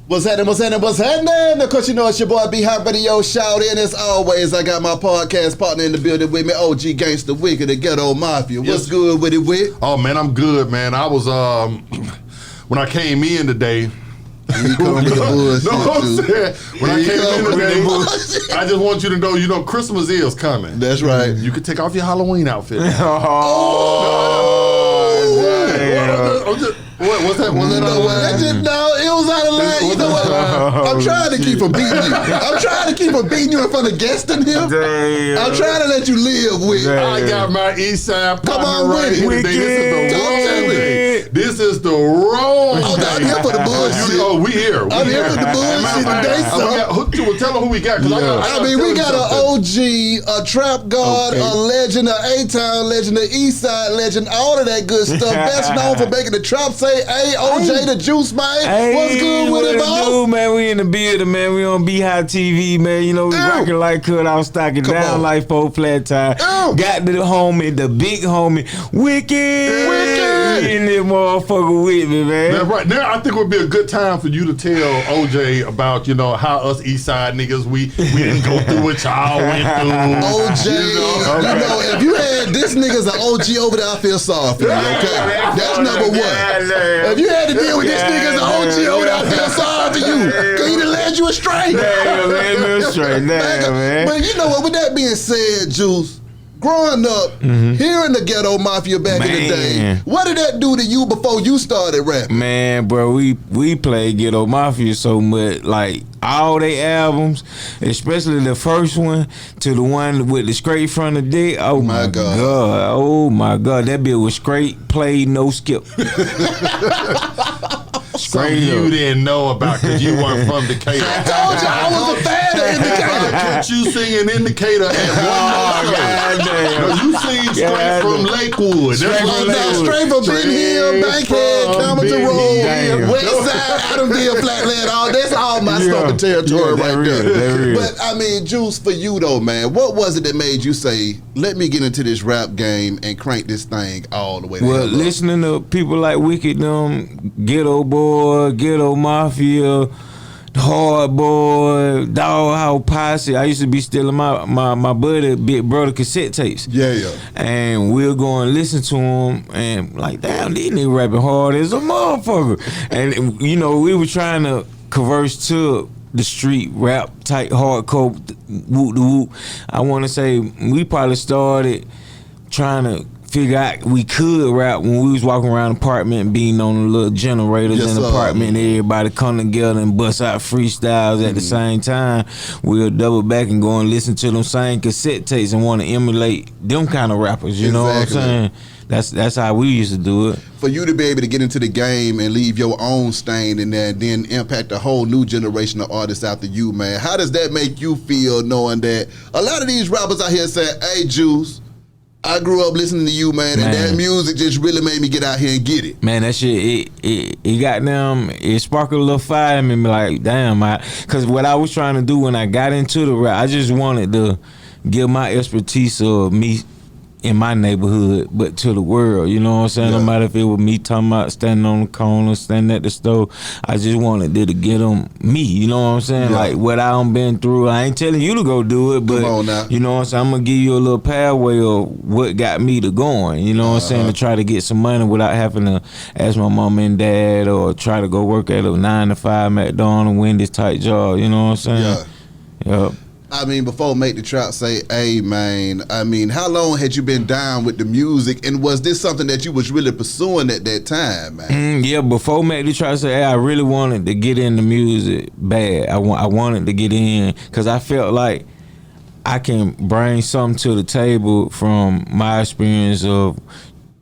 What's happening? Of course, you know it's your boy B Hot Radio Shout in. As always, I got my podcast partner in the building with me, OG Gangsta Wicked, the Ghetto Mafia. What's good with it, Wick? Oh, man, I'm good, man. I was, when I came in today, you come with the bullshit, no, I'm saying, when I came in today, I just want you to know, Christmas is coming. That's right. You can take off your Halloween outfit. What's that? Was it it was out of line. You know what? I'm trying to keep from beating you. I'm trying to keep from beating you in front of guests in here. Damn. I'm trying to let you live with. I got my East Side partner right here today. This is the wrong. I'm not here for the bullshit. We here. I'm here for the bullshit today, son. Tell them who we got. We got an OG, a trap god, a legend, an A-Town legend, an East Side legend, all of that good stuff. Best known for making the trap say, hey, OJ the Juiceman. What's good with it, bro? Man, we in the building, man. We on B-High TV, man. You know, we rocking like cut out, stocking down like 4 flat tire. Got the homie, the big homie, Wicked. We in this motherfucker with me, man. That's right. Now, I think it would be a good time for you to tell OJ about, how us East Side niggas, we didn't go through what y'all went through. OJ, if you had this nigga's an OG over there, I feel sorry for you, okay? That's number one. If you had to deal with this nigga's an OG over there, I feel sorry for you. Cause he done led you astray. Man. But you know what, with that being said, Juice, growing up, hearing the Ghetto Mafia back in the day, what did that do to you before you started rapping? Man, bro, we played Ghetto Mafia so much, like all they albums, especially the first one to the one with the straight from the dick. Oh my God. Oh my God. That bit was straight, played, no skip. Something you didn't know about because you weren't from Decatur. I told you I was a fan of Indicator. I catch you singing Indicator at one night. You sing straight from Lakewood. Straight from Ben Hill, Bankhead, Campbellton Road, West Side, Adamville, Flatland. That's all my stomping territory right there. But I mean, Juice, for you though, man, what was it that made you say, let me get into this rap game and crank this thing all the way down? Well, listening to people like Wicked, Ghetto Boy, Ghetto Mafia, Hard Boy, Doghouse Posse. I used to be stealing my buddy, big brother cassette tapes. Yeah. And we'll go and listen to them and like, damn, these niggas rapping hard as a motherfucker. And we were trying to converse to the street rap type hardcore whoop the whoop. I want to say we probably started trying to figure out we could rap when we was walking around the apartment, being on the little generators in the apartment, and everybody come together and bust out freestyles at the same time. We'll double back and go and listen to them same cassette tapes and want to emulate them kind of rappers. You know what I'm saying? That's how we used to do it. For you to be able to get into the game and leave your own stain in there and then impact a whole new generation of artists after you, man, how does that make you feel knowing that a lot of these rappers out here say, hey, Juice, I grew up listening to you, man, and that music just really made me get out here and get it. Man, that shit, it got them, it sparked a little fire in me, like, damn, because what I was trying to do when I got into the rap, I just wanted to give my expertise of me in my neighborhood, but to the world, you know what I'm saying? No matter if it was me talking about standing on the corner, standing at the store, I just wanted to get them me, you know what I'm saying? Like what I done been through. I ain't telling you to go do it, but you know what I'm saying? I'm gonna give you a little pathway of what got me to going, you know what I'm saying? To try to get some money without having to ask my mom and dad or try to go work at a 9-to-5 McDonald's, Wendy's type job, you know what I'm saying? Yeah. I mean, before Make the Trap say, hey, man, I mean, how long had you been down with the music, and was this something that you was really pursuing at that time, man? Yeah, before Make the Trap say, hey, I really wanted to get into music bad. I wanted to get in because I felt like I can bring something to the table from my experience of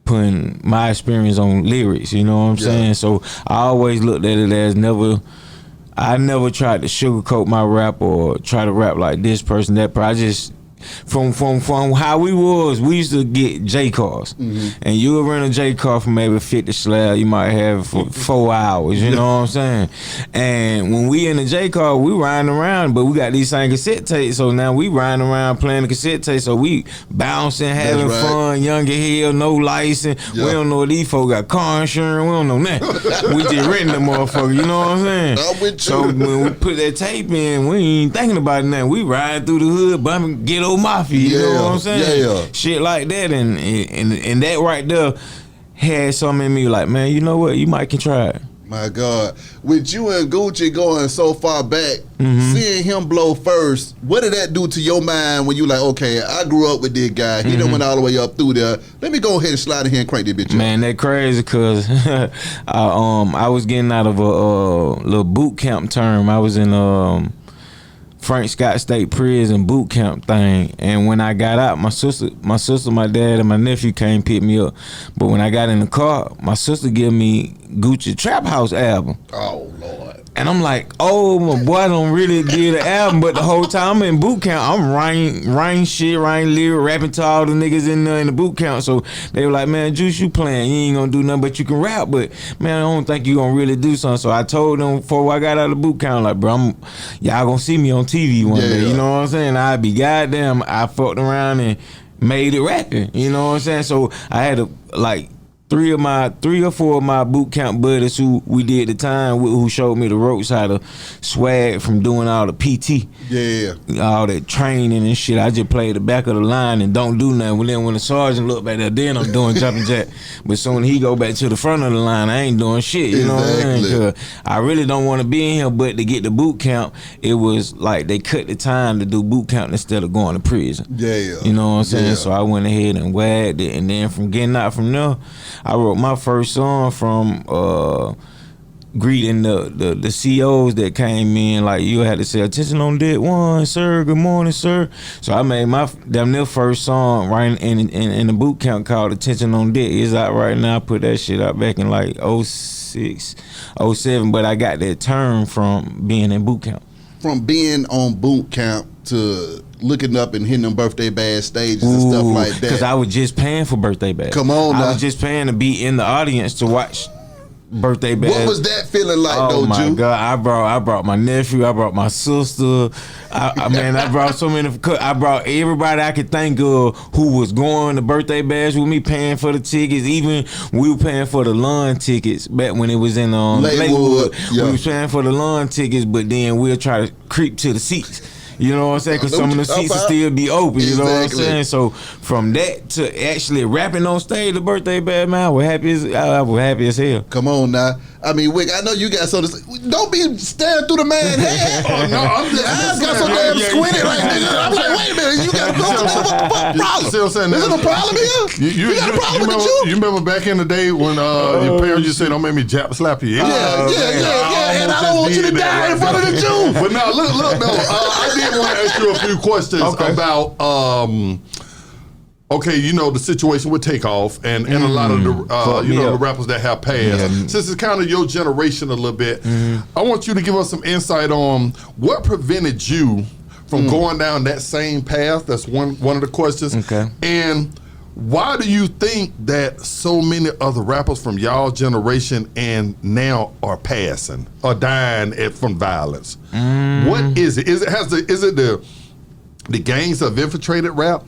putting my experience on lyrics, you know what I'm saying? So I always looked at it as I never tried to sugarcoat my rap or try to rap like this person, that person. I just from how we used to get J cars, and you would rent a J car for maybe 50 slab. You might have it for 4 hours. You know what I'm saying? And when we in the J car, we riding around, but we got these same cassette tapes. So now we riding around playing the cassette tapes. So we bouncing, having fun, young as hell, no license. We don't know if these folks got car insurance. We don't know nothing. We just renting the motherfucker. You know what I'm saying? I'm with you. So when we put that tape in, we ain't thinking about it now. We ride through the hood, bumping Ghetto Mafia. You know what I'm saying? Yeah. Shit like that, and that right there had something in me like, man, you know what? You might can try it. My God, with you and Gucci going so far back, seeing him blow first, what did that do to your mind when you like, okay, I grew up with this guy. He done went all the way up through there. Let me go ahead and slide in here and crank this bitch up. Man, that crazy because I was getting out of a little boot camp term. I was in Frank Scott State Prison boot camp thing, and when I got out, my sister, my dad, and my nephew came pick me up. But when I got in the car, my sister gave me Gucci Trap House album. Oh Lord! And I'm like, oh, my boy don't really get the album, but the whole time I'm in boot camp, I'm writing lyric, rapping to all the niggas in there in the boot camp. So they were like, man, Juice, you playing, you ain't gonna do nothing but you can rap, but man, I don't think you gonna really do something. So I told them before I got out of the boot camp, like, bro, y'all gonna see me on TV one day, you know what I'm saying? I'd be goddamn, I fucked around and made it rapping, you know what I'm saying? So I had to, like, three or four of my boot camp buddies who we did at the time, who showed me the ropes, how to swag from doing all the PT, all that training and shit. I just played the back of the line and don't do nothing. Then when the sergeant look back there, then I'm doing jumping jack. But soon he go back to the front of the line, I ain't doing shit. You know what I'm saying? 'Cause I really don't want to be in here, but to get the boot camp, it was like they cut the time to do boot camp instead of going to prison. You know what I'm saying? So I went ahead and wagged it, and then from getting out from there, I wrote my first song from greeting the COs that came in. Like, you had to say, attention on deck one, sir, good morning, sir. So I made my damn near first song right in the boot camp called Attention on Deck. It's out right now. I put that shit out back in like 06, 07, but I got that term from being in boot camp. From being on boot camp to looking up and hitting them birthday bash stages and stuff like that. Because I was just paying for birthday bash. Come on now. I was just paying to be in the audience to watch birthday bash. What was that feeling like, though, Oh my Ju? God! I brought my nephew. I brought my sister. I brought so many. I brought everybody I could think of who was going to birthday bash with me, paying for the tickets. Even we were paying for the lawn tickets back when it was in Lakewood. We was paying for the lawn tickets, but then we'll try to creep to the seats. You know what I'm saying? Because some of the seats will still be open. You know what I'm saying? So from that to actually rapping on stage, the birthday bash, man, I was happy as hell. Come on now. I mean, Wick, I know you got something to say. Don't be staring through the man's head. Oh, no, I'm just I got so damn squinted like nigga. I'm like, wait a minute, you got a problem. See what I'm saying? Is there a problem here? You got a problem with you? You remember back in the day when your parents used to say, don't make me slap you. Yeah. And I don't want you to die in front of the Jew. But now, look, though. I did want to ask you a few questions about, okay, you know, the situation with Takeoff and a lot of the rappers that have passed. Yeah. Since it's kind of your generation a little bit, I want you to give us some insight on what prevented you from going down that same path. That's one of the questions. Okay. And why do you think that so many other rappers from y'all generation and now are passing or dying from violence? What is it? Is it the gangs have infiltrated rap?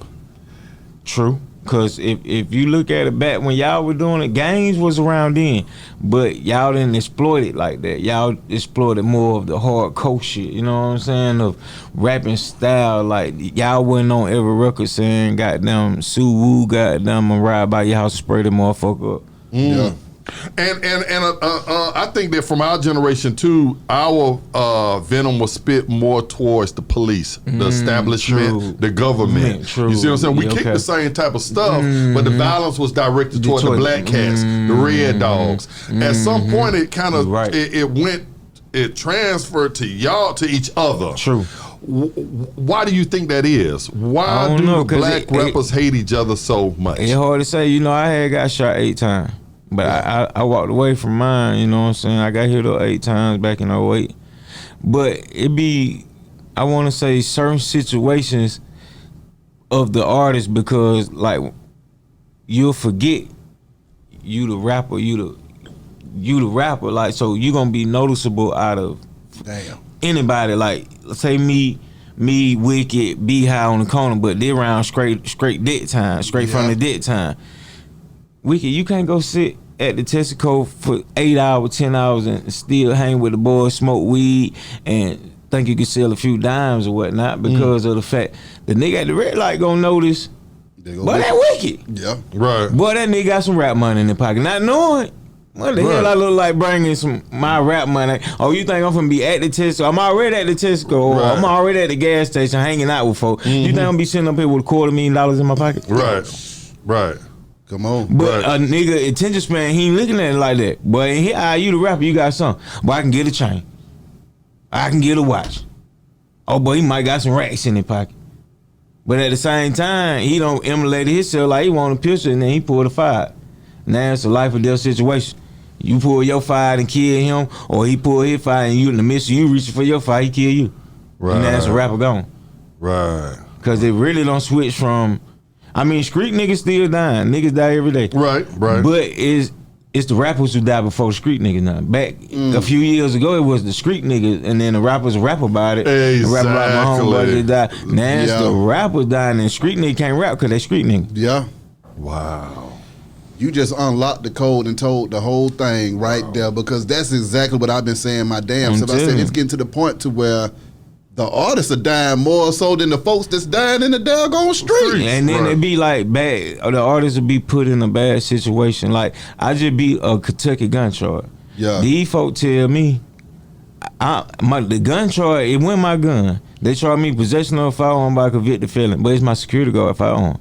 True, because if you look at it back when y'all were doing it, gangs was around then, but y'all didn't exploit it like that. Y'all exploited more of the hardcore shit, you know what I'm saying, of rapping style. Like, y'all wasn't on every record saying, goddamn, Sue Woo, goddamn, I'm ride by your house and spray the motherfucker up. Yeah. And I think that from our generation too, our venom was spit more towards the police, the establishment, the government. You see what I'm saying? We kicked the same type of stuff, but the violence was directed toward the black cats, the red dogs. At some point, it kind of it transferred to y'all, to each other. True. Why do you think that is? Why do black rappers hate each other so much? It's hard to say. You know, I had got shot 8 times. But I walked away from mine, you know what I'm saying? I got hit up 8 times back in 08. But it be, I want to say certain situations, of the artist because like you'll forget you the rapper, you the rapper, like so you gonna be noticeable out of anybody. Like let's say me, Wicked, Be High on the corner, but they around straight dick time, from the dick time. Wicked, you can't go sit at the Texaco for 8 hours, 10 hours and still hang with the boys, smoke weed, and think you can sell a few dimes or whatnot because of the fact the nigga at the red light gonna notice. Boy, that Wicked. Yeah. Right. Boy, that nigga got some rap money in his pocket. Not knowing what the hell I look like bringing some my rap money. Oh, you think I'm finna be at the Tesco? I'm already at the Tesco. Or I'm already at the gas station hanging out with folks. You think I'm gonna be sitting up here with $250,000 in my pocket? Right. Come on. But a nigga attention span, he ain't looking at it like that. But in here, you the rapper, you got something. But I can get a chain. I can get a watch. Oh, boy, he might got some racks in his pocket. But at the same time, he don't emulate himself like he want a picture and then he pulled a fire. Now it's a life or death situation. You pull your fire and kill him, or he pull his fire and you in the midst of you reaching for your fire, he kill you. Right. And that's a rapper gone. Right. Because they really don't switch from, I mean, street niggas still dying. Niggas die every day. Right. But it's the rappers who died before the street niggas now. Back a few years ago, it was the street niggas, and then the rappers rap about it. Exactly. Rap about my homeboys that died. Now it's the rappers dying, and street niggas can't rap because they street niggas. Yeah. Wow. You just unlocked the code and told the whole thing right there, because that's exactly what I've been saying my damn self. I said it's getting to the point to where the artists are dying more so than the folks that's dying in the daggone street. And then it be like bad. The artists will be put in a bad situation. Like I just beat a Kentucky gun charge. Yeah. These folks tell me, the gun charge, it went my gun. They charge me possession of a firearm by convicted felon, but it's my security guard firearm.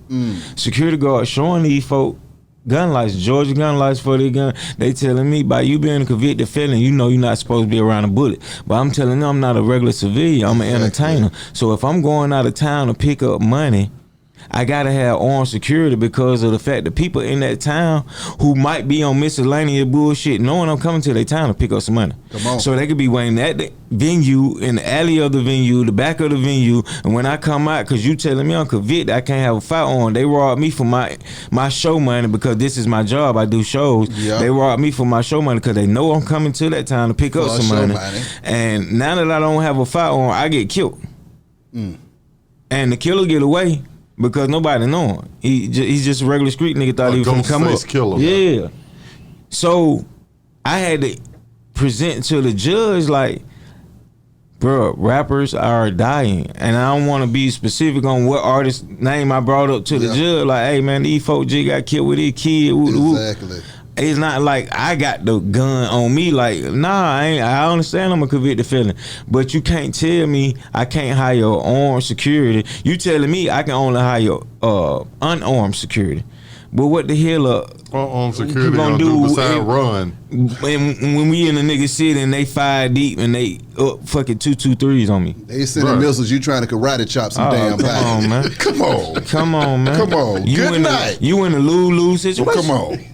Security guard showing these folks gun license, Georgia gun license for their gun. They telling me by you being a convicted felon, you know you're not supposed to be around a bullet. But I'm telling them I'm not a regular civilian. I'm an entertainer. So if I'm going out of town to pick up money, I gotta have armed security because of the fact that people in that town who might be on miscellaneous bullshit, knowing I'm coming to their town to pick up some money. Come on. So they could be waiting at the venue, in the alley of the venue, the back of the venue, and when I come out, cause you telling me I'm convicted, I can't have a firearm. They robbed me for my show money because this is my job. I do shows. Yep. They robbed me for my show money because they know I'm coming to that town to pick up some money. And now that I don't have a firearm, I get killed. And the killer get away. Because nobody know him. He's just a regular street nigga. Thought he was gonna come up. Killer, yeah. So I had to present to the judge like, bro, rappers are dying, and I don't want to be specific on what artist name I brought up to the judge. Like, hey man, these folks just got killed with these kids. Exactly. It's not like I got the gun on me. Like, nah, I understand I'm a convicted felon, but you can't tell me I can't hire armed security. You telling me I can only hire unarmed security. But what the hell unarmed security gonna do besides run? When we in the nigga city and they 5 deep and they up fucking 223s on me. They sending missiles. You trying to karate chop some damn body. Come on, man. Come on. Come on, man. Come on. Good night. You in a lose-lose situation. Well, come on.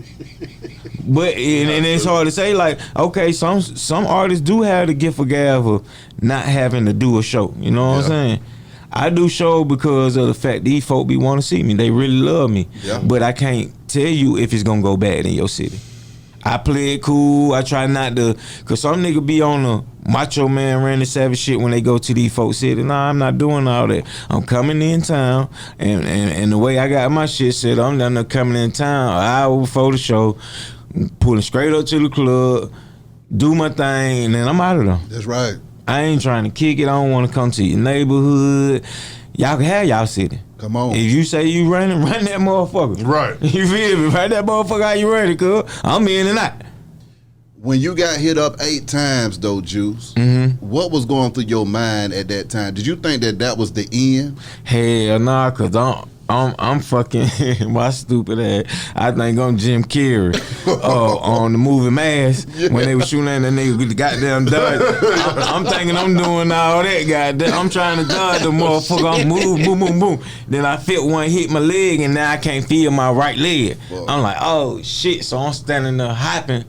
But and it's hard to say, like, okay, some artists do have the gift of gab of not having to do a show. You know what I'm saying? I do show because of the fact these folk be want to see me. They really love me. Yeah. But I can't tell you if it's gonna go bad in your city. I play it cool. I try not to, cause some nigga be on the Macho Man Randy Savage shit when they go to these folks city. Nah, I'm not doing all that. I'm coming in town, and the way I got my shit set, I'm down there coming in town an hour before the show, pulling straight up to the club, do my thing, and then I'm out of there. That's right. I ain't trying to kick it. I don't want to come to your neighborhood. Y'all can have y'all city. Come on. If you say you running, run that motherfucker. Right. You feel me? Run that motherfucker how you ready, cuz. I'm in and out. When you got hit up 8 times, though, Juice, what was going through your mind at that time? Did you think that was the end? Hell nah, cause I'm fucking my stupid ass. I think I'm Jim Carrey on the movie Mask when they were shooting at the nigga with the goddamn dodge. I'm thinking I'm doing all that goddamn. I'm trying to dodge the motherfucker. I'm move, boom, boom, boom. Then I felt one hit my leg and now I can't feel my right leg. Whoa. I'm like, oh shit. So I'm standing there hopping.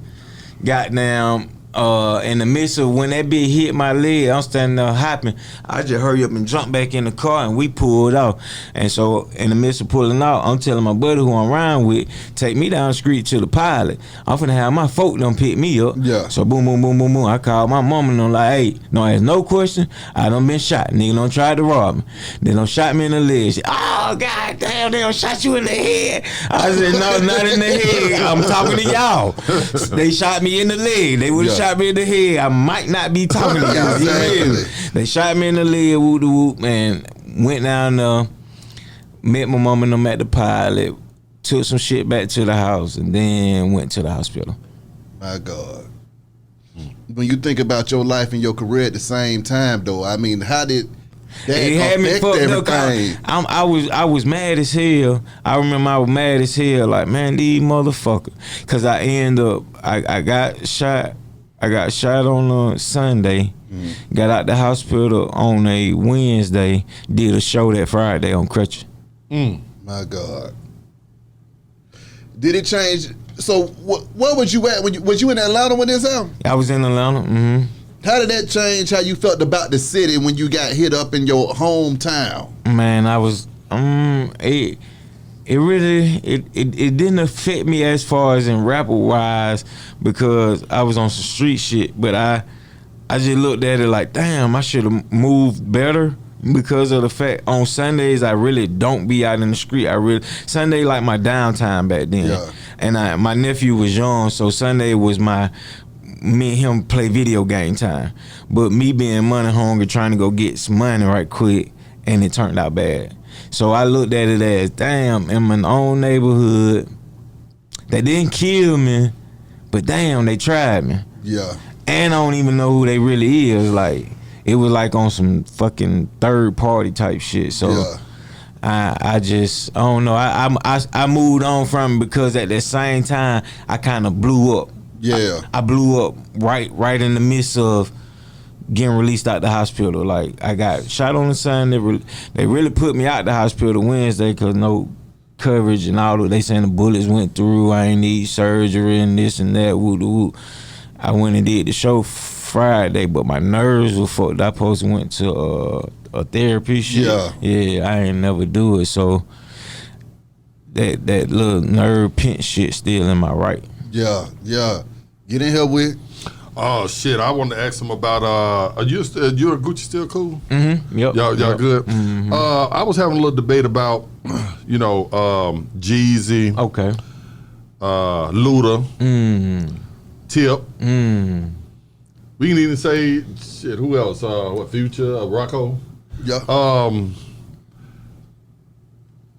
Goddamn, in the midst of when that bitch hit my leg, I'm standing there hopping. I just hurry up and jump back in the car and we pulled off. And so in the midst of pulling out, I'm telling my buddy who I'm riding with, take me down the street to the pilot. I'm finna have my folk them pick me up. Yeah. So boom, boom, boom, boom, boom. I called my mom and I'm like, hey, no, there's no question. I done been shot. Nigga done tried to rob me. They done shot me in the leg. She, oh, God damn, they done shot you in the head. I said, no, not in the head. I'm talking to y'all. They shot me in the leg. They would have shot me in the head. I might not be talking to y'all. They shot me in the leg, whoop de whoop, man. Went down there, met my mom and them at the pilot, took some shit back to the house, and then went to the hospital. My God. When you think about your life and your career at the same time, though, I mean, how did that affect everything? I was mad as hell. I remember I was mad as hell, like, man, these motherfuckers. Cause I got shot. I got shot on a Sunday. Got out the hospital on a Wednesday. Did a show that Friday on crutches. My God. Did it change? So where was you at? Was you in Atlanta when this happened? I was in Atlanta. How did that change how you felt about the city when you got hit up in your hometown? Man, I was it really didn't affect me as far as in rapper wise because I was on some street shit, but I just looked at it like, damn, I should have moved better because of the fact on Sundays I really don't be out in the street. Sunday like my downtime back then. Yeah. And my nephew was young, so Sunday was me and him play video game time. But me being money hungry, trying to go get some money right quick, and it turned out bad. So I looked at it as, damn, in my own neighborhood, they didn't kill me, but damn, they tried me. Yeah. And I don't even know who they really is. Like, it was like on some fucking third party type shit. So yeah. I don't know. I moved on from it because at the same time, I kind of blew up. Yeah. I blew up right in the midst of getting released out the hospital. Like, I got shot on the Sunday. They really put me out the hospital Wednesday because no coverage and all that. They saying the bullets went through. I ain't need surgery and this and that. Woo. I went and did the show Friday, but my nerves were fucked. I supposed to went to a therapy shit. Yeah, I ain't never do it. So that little nerve pinch shit still in my right. Yeah. Get in here with. Oh shit! I wanted to ask him about. Are you and Gucci still cool? Mm-hmm. Yep. Y'all good. Mm-hmm. I was having a little debate about, Jeezy. Okay. Luda. Tip. We can even say shit. Who else? Future? Rocco. Yeah.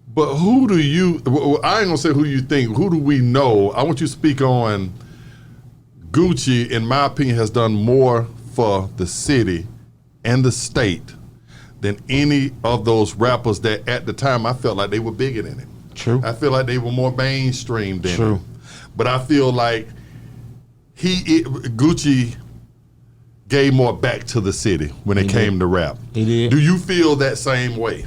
But who do you? I ain't gonna say who you think. Who do we know? I want you to speak on. Gucci, in my opinion, has done more for the city and the state than any of those rappers that at the time I felt like they were bigger than him. True. I feel like they were more mainstream than True. him. But I feel like Gucci gave more back to the city when it came to rap. He did. Do you feel that same way?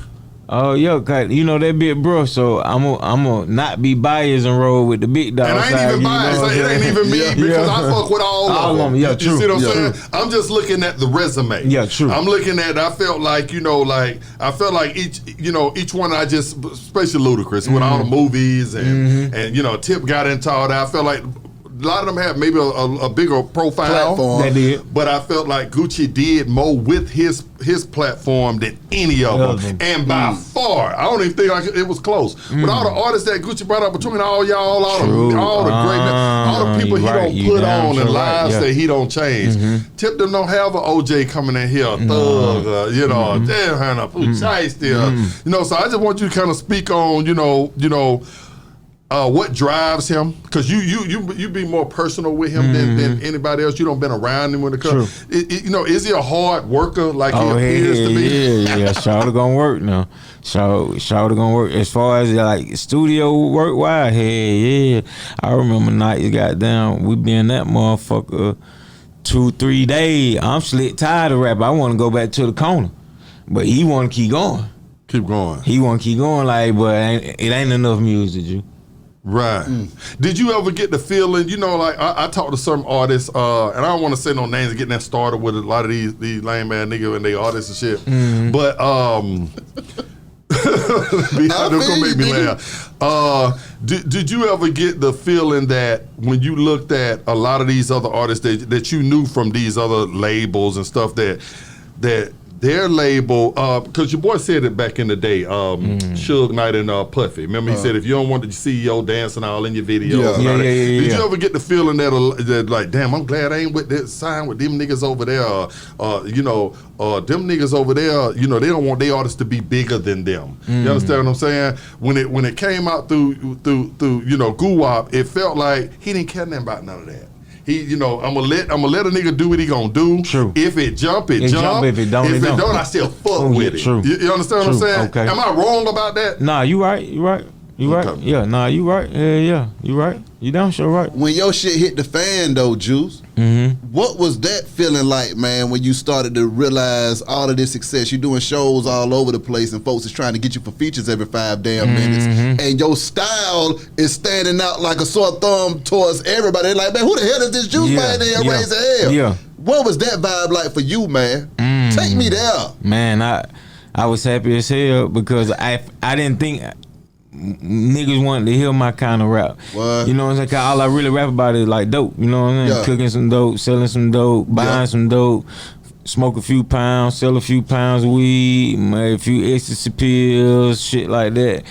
Oh, yo, cause you know that big bro, so I'm gonna not be biased and roll with the big dog. And I ain't even biased. Like, it ain't even me because I fuck with all of them. Yeah, you true. see what I'm saying? I'm just looking at the resume. Yeah, true. I'm looking at. I felt like I felt like each one. I just, especially Ludacris with all the movies and Tip got into all that. I felt like. A lot of them have maybe a bigger profile. They did. But I felt like Gucci did more with his platform than any of them. And by far, I don't even think it was close. With all the artists that Gucci brought up between all y'all, all the people he don't put on and lives that he don't change. Tip them don't have an OJ coming in here, a thug, damn Hannah, Chai still. So I just want you to kind of speak on, what drives him? Because you be more personal with him than anybody else. You don't been around him when it comes. Is he a hard worker like he appears to be? Yeah. Shawty gonna work now. Shawty gonna work. As far as like studio work wise, yeah. I remember nights, goddamn, we be in that motherfucker 2-3 days. I'm slick tired of rap. I want to go back to the corner, but he want to keep going. Keep going. He want to keep going. Like, but it ain't enough music, you. Right. Did you ever get the feeling, you know, like I talked to some artists, and I don't want to say no names, getting that started with a lot of these lame ass niggas and they artists and shit. But That's gonna make me laugh. Did you ever get the feeling that when you looked at a lot of these other artists that you knew from these other labels and stuff that their label, because your boy said it back in the day, Suge Knight and Puffy. Remember he said, if you don't want the CEO dancing all in your videos. Did you ever get the feeling that like, damn, I'm glad I ain't with that sign with them niggas over there, them niggas over there, you know, they don't want their artists to be bigger than them. You understand what I'm saying? When it came out through you know, Guwap, it felt like he didn't care nothing about none of that. He, you know, I'm gonna let a nigga do what he gonna do. True. If it jump, it jump. If it don't, I still fuck with it. True. You understand what I'm saying? Okay. Am I wrong about that? Nah, you right. You right. Yeah, nah, you right. Yeah, you right. You damn sure right. When your shit hit the fan though, Juice, what was that feeling like, man, when you started to realize all of this success? You doing shows all over the place and folks is trying to get you for features every 5 damn minutes. And your style is standing out like a sore thumb towards everybody. They're like, man, who the hell is this Juice man there raise the hell? Yeah. What was that vibe like for you, man? Take me there. Man, I was happy as hell because I didn't think niggas wanted to hear my kind of rap. What? You know what I'm saying? All I really rap about is like dope. You know what I'm saying? Cooking some dope, selling some dope, buying some dope, smoke a few pounds, sell a few pounds of weed, a few ecstasy pills, shit like that.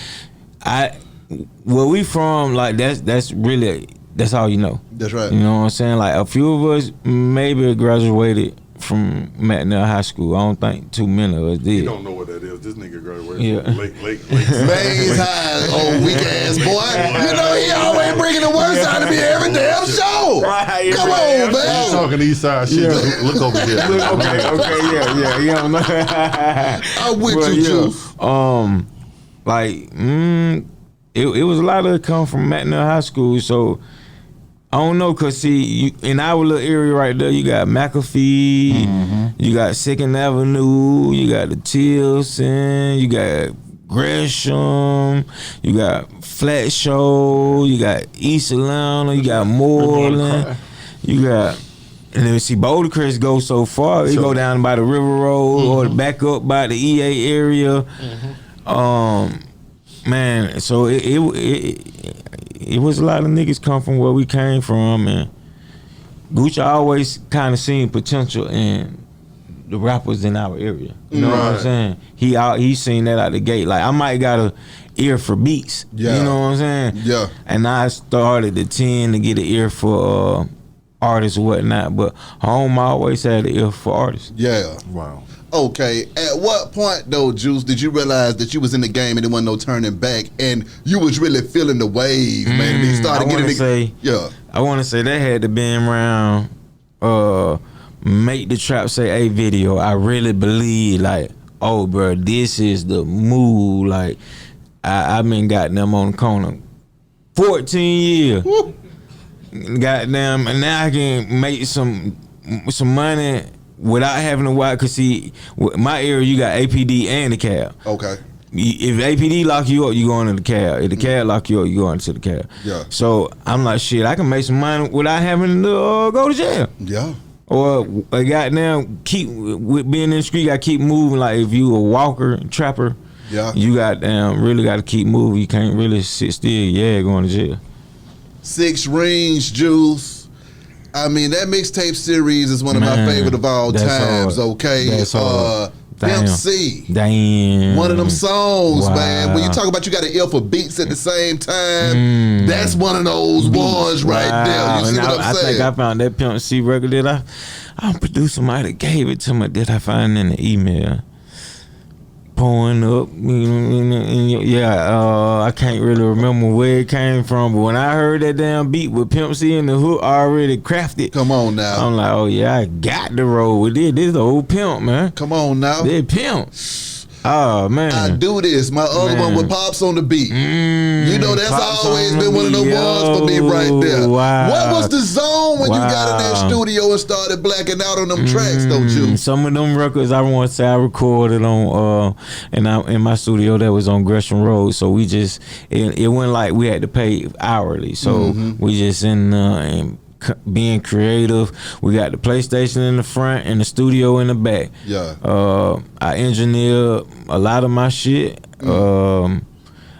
Where we from, like that's really, that's all you know. That's right. You know what I'm saying? Like a few of us maybe graduated from McNair High School. I don't think too many of us did. You don't know what that is. This nigga graduated from Lake. Maze High, old weak ass boy. You know he always bringing the worst out of me every damn show. Come on, man. You talking East Side shit? Look over here. Okay, yeah. I'm with you, Juice. It was a lot of it come from McNair High School, so I don't know, cause see, in our little area right there, you got McAfee, you got 2nd Avenue, you got the Tilson, you got Gresham, you got Flat Show, you got East Atlanta, you got Moreland, you got, and then see Boulder Crest go so far, you go down by the River Road or back up by the EA area. Man, so it was a lot of niggas come from where we came from, and Gucci always kind of seen potential in the rappers in our area. You know what I'm saying? He seen that out the gate. Like I might got a ear for beats. You know what I'm saying? Yeah. And I started to tend to get an ear for artists or whatnot, but home always had an ear for artists. Yeah. Wow. Okay, at what point though, Juice, did you realize that you was in the game and there wasn't no turning back, and you was really feeling the wave, man? And they started I want to say that had to been around Make the Trap Say A video. I really believe like, oh, bro, this is the move. Like I've been goddamn on the corner 14 years. Woo. Goddamn, and now I can make some money without having to watch, cause see, my area you got APD and the cab. Okay. If APD lock you up, you going to the cab. If the cab lock you up, you going to the cab. Yeah. So I'm like, shit, I can make some money without having to go to jail. Yeah. Or goddamn, with being in the street, I keep moving. Like if you a walker, trapper, you really got to keep moving. You can't really sit still. Yeah, going to jail. 6 Ringz, Juice. I mean, that mixtape series is one of my favorite of all times, okay? Pimp C. Damn. One of them songs, man. When you talk about you got an ear for beats at the same time, that's one of those ones right there. You see what I'm saying? I think I found that Pimp C record that I produced, somebody gave it to me. Did I find it in the email? Pouring up, I can't really remember where it came from, but when I heard that damn beat with Pimp C and the hook already crafted, come on now, I'm like, oh yeah, I got to roll with it. This is the old Pimp, man. Come on now, this Pimp. Oh man, I do this. My other one with Pops on the beat. You know that's Pops always been one of the ones for me right there. Wow. What was the zone on when you got in that studio and started blacking out on them tracks, though, Juice? Some of them records I want to say I recorded on in my studio that was on Gresham Road. So we just it went like we had to pay hourly. So we just in being creative. We got the PlayStation in the front and the studio in the back. Yeah. I engineered a lot of my shit.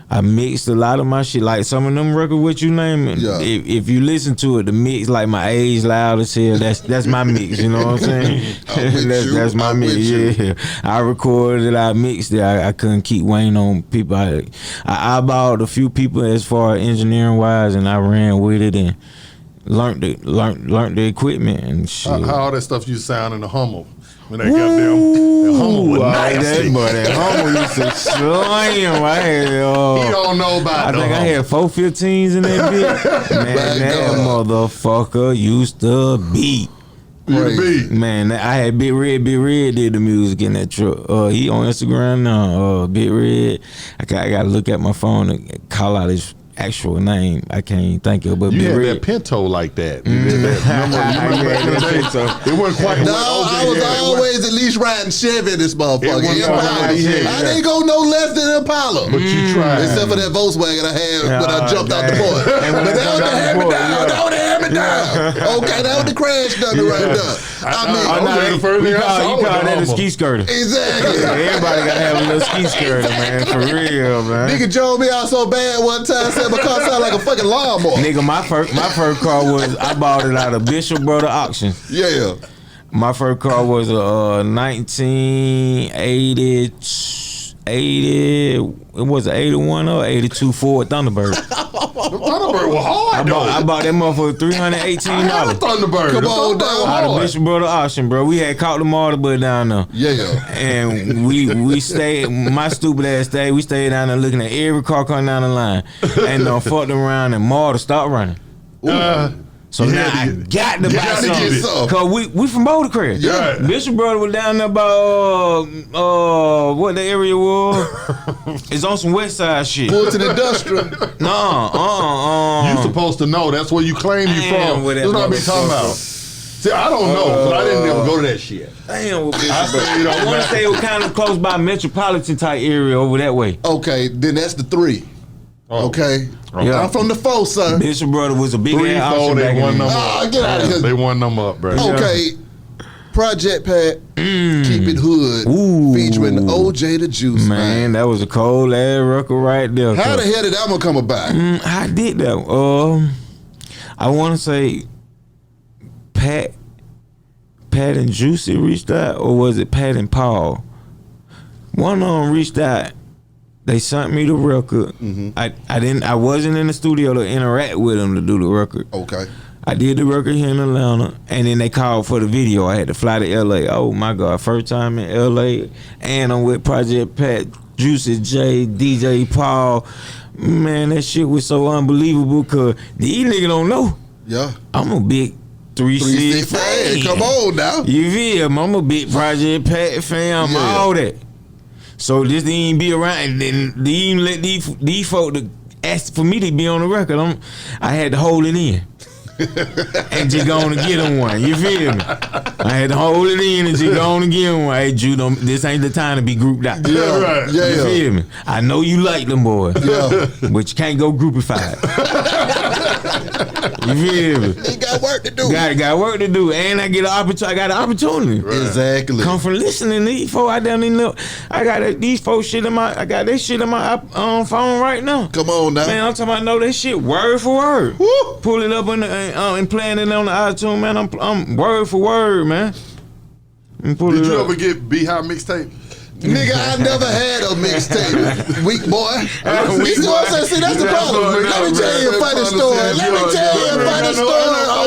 I mixed a lot of my shit, like some of them records, what you name it. Yeah. If you listen to it, the mix, like my age loud as hell, that's my mix. You know what I'm saying? That's my mix. Yeah, I recorded it, I mixed it. I couldn't keep waiting on people. I eyeballed a few people as far as engineering wise, and I ran with it and learned the equipment and shit. How all that stuff you sound in the Hummel? When that goddamn Hummel was nasty. That Hummel used to slam. He don't know about I think I had 415s in that bitch. Man, that motherfucker used to beat. Man, I had Big Red did the music in that truck. He on Instagram now. Big Red. I gotta look at my phone and call out his actual name. I can't even think of it. But you Big had Red. that Pinto like that. It wasn't quite. No, I was always at least riding Chevy in this motherfucker. I didn't go no less than Impala. But you tried. Except for that Volkswagen I had when I jumped out the port. But that was the hand-me-down. That was the hand-me-down. Okay, that was the crash done right there. You call that a ski skirter. Exactly. Everybody gotta have a little ski skirter, man. For real, man. Nigga drove me out so bad one time, said my car sounded like a fucking lawnmower. Nigga, my first car was, I bought it out of Bishop Brother Auction. Yeah. My first car was a 1980, it was an 81 or 82 Ford Thunderbird. Thunderbird was hard. I bought that motherfucker $318. Thunderbird. Come on down. Out of Bishop Brother Auction, bro. We had caught the martyr bud down there. Yeah. And we stayed, my stupid ass stayed, we stayed down there looking at every car coming down the line. And fucked around and martyr stopped running. So now I got to buy something. Cause we from Boulder Crest. Yeah. Bishop Brother was down there about what the area was. It's on some west side shit. Fulton Industrial. You supposed to know. That's where you claim you from. That's what I be talking about. See, I don't know, but I didn't ever go to that shit. Damn, I want to say it was kind of close by metropolitan type area over that way. Okay, then that's the 3. Okay. Yeah. I'm from the 4, son. Bishop Brother was a big ass option back in the day. Get out of here. They won them up, bro. Okay. Project Pat, Keep It Hood, featuring OJ the Juiceman. Man, that was a cold ass record right there. How the hell did that one come about? I did that. I want to say Pat and Juicy reached out, or was it Pat and Paul? One of them reached out. They sent me the record. I wasn't in the studio to interact with them to do the record. Okay. I did the record here in Atlanta, and then they called for the video. I had to fly to LA. Oh my God, first time in LA, and I'm with Project Pat, Juicy J, DJ Paul. Man, that shit was so unbelievable because these niggas don't know. Yeah. I'm a big 3-6 fan. Come on now. You feel me? I'm a big Project Pat fan. All that. So this didn't be around, and then they even let these folk to ask for me to be on the record. I had to hold it in. And just go on and get him one. You feel me? I had to hold it in and just go on and get him one. Hey, Jude, this ain't the time to be grouped out. Yeah, right. You feel me? I know you like them boys. Yeah. But you can't go groupified. You feel me? They got work to do. Got work to do. And I got an opportunity. Right. Exactly. Come from listening to these folks. I got these folks shit in my, I got that shit in my phone right now. Come on now. Man, I'm talking about know that shit word for word. Woo. Pull it up and playing it on the iTunes, man. I'm word for word, man. Did you ever get Beehive mixtape? Nigga, I never had a mixtape. Weak boy. You see what I'm saying? See, that's the problem. Let me tell you a funny story. OJ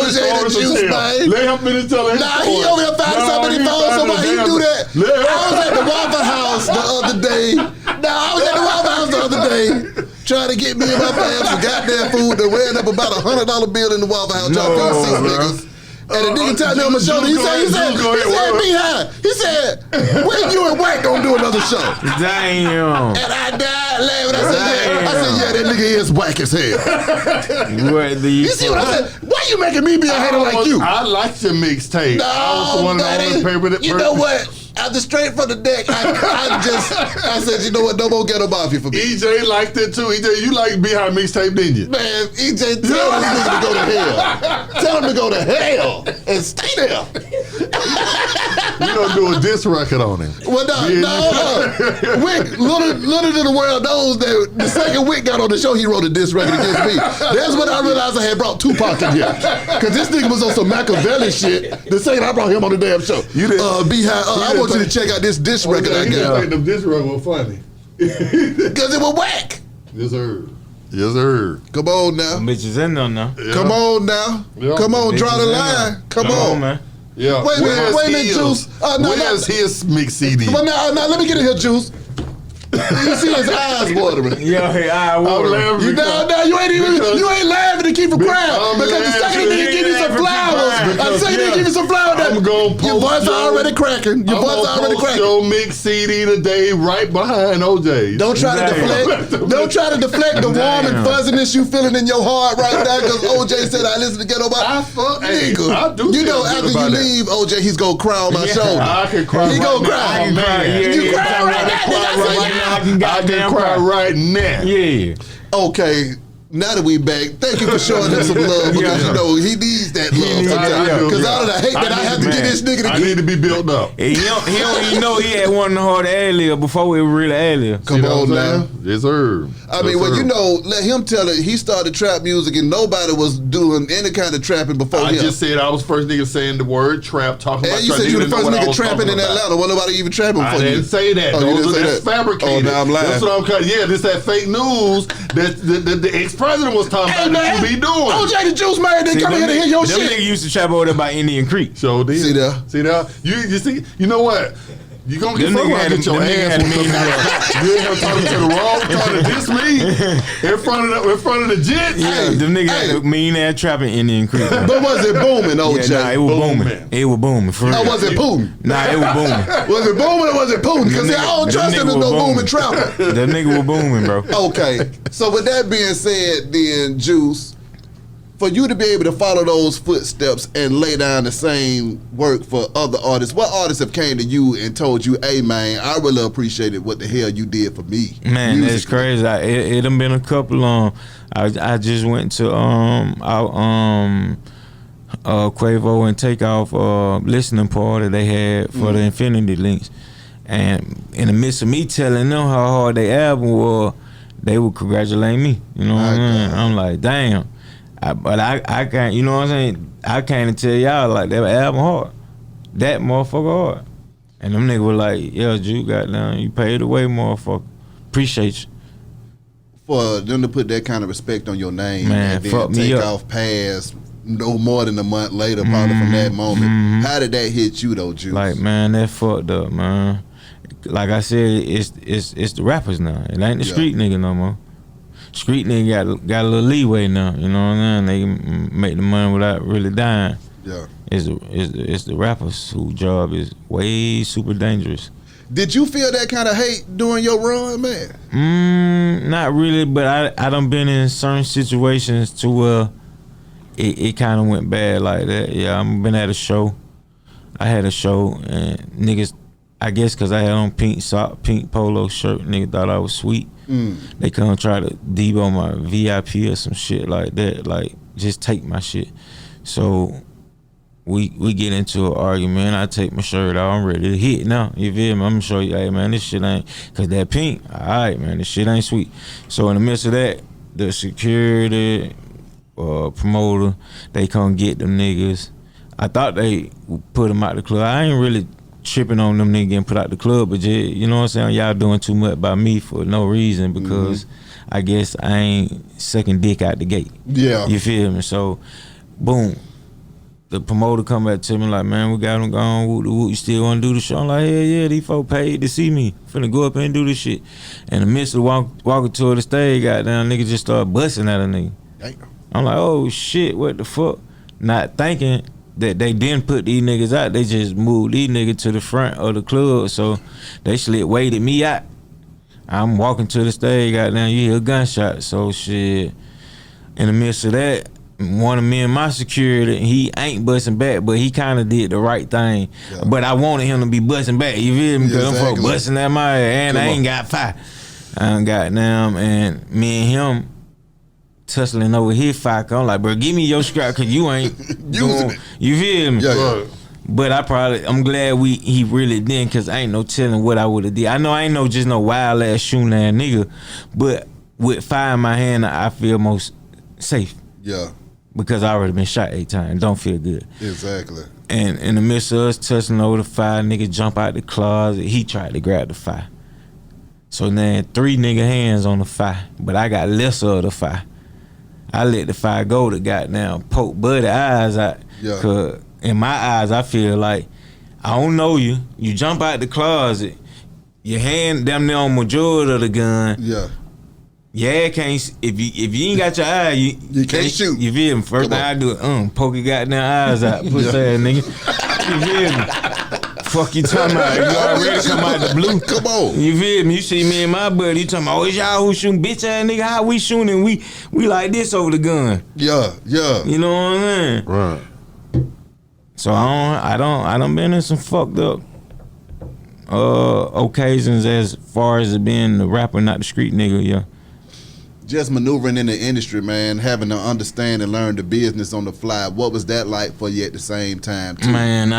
the Juiceman. Let him finish telling his story. He over here finding somebody phone, so why he do that? I was at the Waffle House the other day. Trying to get me and my fam some goddamn food that ran up about $100 bill in the Waffle House. Y'all niggas. And the nigga tapped me on my shoulder. He said, Behind. He said, when you and Wack gonna do another show? Damn. And I died laughing. I said, that nigga is whack as hell. You see what I said? Why you making me be a hater like you? I liked your mixtape. No, I was one of the paper that. You know what? After straight from the deck, I said, you know what? No more ghetto mafia for me. EJ liked it too. EJ, you like Behind mixtape, didn't you? Man, EJ, tell this nigga to go to hell. Tell him to go to hell and stay there. We gonna do a diss record on him. Well, no. Wick, little did the world knows that the second Wick got on the show, he wrote a diss record against me. That's when I realized I had brought Tupac in here. Because this nigga was on some Machiavelli shit. The second I brought him on the damn show. You didn't. I want you to check out this diss record I got. You think the diss record was funny. Because it was whack. Yes, sir. Yes, sir. Come on now. Some bitches in there now. Yeah. Come on now. Yeah. Come on, draw the line. Come on, man. Yeah. Wait a minute, Juice. Where's his mix CD? Well, now, let me get in here, Juice. You see his eyes watering. Yeah, his eyes watering. You ain't laughing to keep from crying. Because the second they give you some flowers, I'm gonna post your voice already cracking. Your voice already cracking. Your mix CD today right behind OJ. Don't try to deflect. Don't try to deflect the warm and fuzziness you feeling in your heart right now because OJ said I listen to Ghetto Boy. I do. You know, after you leave, OJ, he's gonna cry on my shoulder. I can cry. He gonna cry. You cry right now. I can cry right now. Yeah. Okay. Now that we back, thank you for showing him some love because you know he needs that love. Because out of the hate that I have to get this nigga to I need to be built up. He don't even know he had one of the hard ad-lib before we were really ad-lib. Come on now. Yes, sir. I mean, well, you know, let him tell it. He started trap music and nobody was doing any kind of trapping before him. I just said I was first nigga saying the word trap, talking about trap. And you said you the first nigga trapping in Atlanta. Wasn't nobody even trapping before you. I didn't say that. That's fabricated. Oh, now I'm lying. That's what I'm cutting. Yeah, this that fake news that the ex-president was talking about that you be doing. OJ the Juiceman didn't come here to hear your shit. Them niggas used to trap over there by Indian Creek. So did. See there? You see? You know what? You gonna get your ass whooped. You ain't talking to the wrong, trying to diss me in front of the jets. Yeah, them niggas had mean ass trapping Indian Creek. But was it booming, OJ? Yeah, nah, it was booming. It was booming. For real. Or was it booming? Nah, it was booming. Was it booming or was it booming? Because I don't trust him as no booming trapper. That nigga was booming, bro. Okay, so with that being said, then Juice, for you to be able to follow those footsteps and lay down the same work for other artists, what artists have came to you and told you, hey man, I really appreciated what the hell you did for me? Man, that's crazy. It done been a couple I just went to Quavo and Takeoff listening party they had for the Infinity Links. And in the midst of me telling them how hard their album was, they would congratulate me. You know what I mean? I'm like, damn. But I can't, you know what I'm saying? I can't tell y'all like that album hard. That motherfucker hard. And them niggas were like, yeah, Ju, goddamn, you paid the way, motherfucker. Appreciate you. For them to put that kind of respect on your name, man, and then Takeoff passed no more than a month later, probably from that moment. How did that hit you though, Juice? Like, man, that fucked up, man. Like I said, it's the rappers now. It ain't the street nigga no more. Street nigga got a little leeway now, you know what I mean? They can make the money without really dying. Yeah. It's the rappers whose job is way super dangerous. Did you feel that kind of hate during your run, man? Not really, but I done been in certain situations to where it kind of went bad like that. Yeah, I've been at a show. I had a show and niggas, I guess because I had on pink polo shirt, nigga thought I was sweet. They come try to debo my VIP or some shit like that, like just take my shit. So we get into an argument. I take my shirt off. I'm ready to hit now. You feel me? I'm gonna show you, hey man, this shit ain't, cause that pink, all right man, this shit ain't sweet. So in the midst of that, the security promoter, they come get them niggas. I thought they would put them out the club. I ain't really tripping on them niggas getting put out the club, but you know what I'm saying? Y'all doing too much by me for no reason because I guess I ain't sucking dick out the gate. Yeah. You feel me? So, boom. The promoter come back to me like, man, we got him gone, whoop the whoop, you still wanna do the show? I'm like, hell yeah, these folks paid to see me. Finna go up and do this shit. In the midst of walking toward the stage, goddamn, nigga just started busting at a nigga. I'm like, oh shit, what the fuck? Not thinking that they didn't put these niggas out. They just moved these niggas to the front of the club, so they waited me out. I'm walking to the stage, goddamn, you hear a gunshot. So shit, in the midst of that, one of me and my security, he ain't busting back, but he kind of did the right thing. Yeah. But I wanted him to be busting back. You feel me? Because them folks busting at my ass, and I ain't got fire. I done got them, and me and him tussling over his fire. I'm like, bro, give me your scrap, cause you ain't using it. You feel me? Yeah. But I'm glad he really didn't, cause I ain't no telling what I would have did. I know I ain't just no wild ass shooting ass nigga, but with fire in my hand, I feel most safe. Yeah. Because I already been shot 8 times. Don't feel good. Exactly. And in the midst of us tussling over the fire, nigga jump out the closet. He tried to grab the fire. So then 3 nigga hands on the fire, but I got lesser of the fire. I let the fire go to goddamn poke Buddy eyes out. Yeah. Cause in my eyes, I feel like I don't know you. You jump out the closet, your hand damn near on majority of the gun. Yeah. Yeah, can't if you ain't got your eye, you can't shoot. You feel me? First thing I do is poke your goddamn eyes out, pussy ass nigga. You feel me? Fuck you talking about? You already come out the blue. Come on. You feel me? You see me and my buddy, you talking about, oh, it's y'all who shooting, bitch ass nigga, how we shooting? We like this over the gun. Yeah. You know what I'm saying? Right. So I don't been in some fucked up occasions as far as it being the rapper, not the street nigga, yeah. Just maneuvering in the industry, man, having to understand and learn the business on the fly. What was that like for you at the same time, too? Man,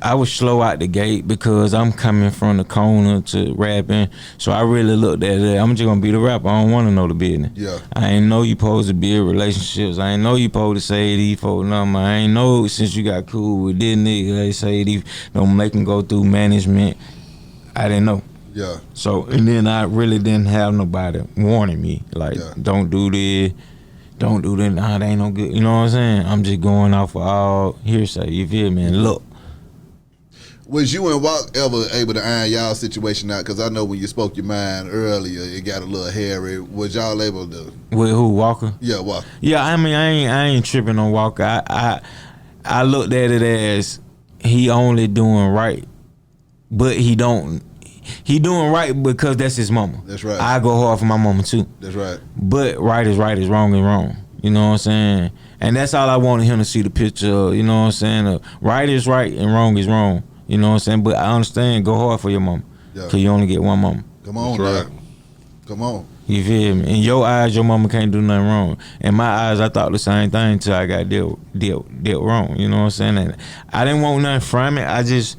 I was slow out the gate because I'm coming from the corner to rapping. So I really looked at it. I'm just going to be the rapper. I don't want to know the business. Yeah. I ain't know you supposed to build relationships. I ain't know you supposed to say these folks number. I ain't know since you got cool with this nigga, they say these don't make them go through management. I didn't know. Yeah. So, and then I really didn't have nobody warning me, like, don't do this, nah, that ain't no good. You know what I'm saying? I'm just going off of all hearsay, you feel me? And look. Was you and Walk ever able to iron y'all situation out? Because I know when you spoke your mind earlier, it got a little hairy. Was y'all able to? With who, Walker? Yeah, Walker. Yeah, I mean, I ain't tripping on Walker. I looked at it as he only doing right, but he doing right because that's his mama. That's right. I go hard for my mama too. That's right. But right is wrong is wrong. You know what I'm saying? And that's all I wanted him to see the picture of, you know what I'm saying? Right is right and wrong is wrong. You know what I'm saying? But I understand, go hard for your mama. Yeah. Because you only get one mama. Come on, right. Come on. You feel me? In your eyes, your mama can't do nothing wrong. In my eyes, I thought the same thing until I got dealt wrong. You know what I'm saying? And I didn't want nothing from it. I just,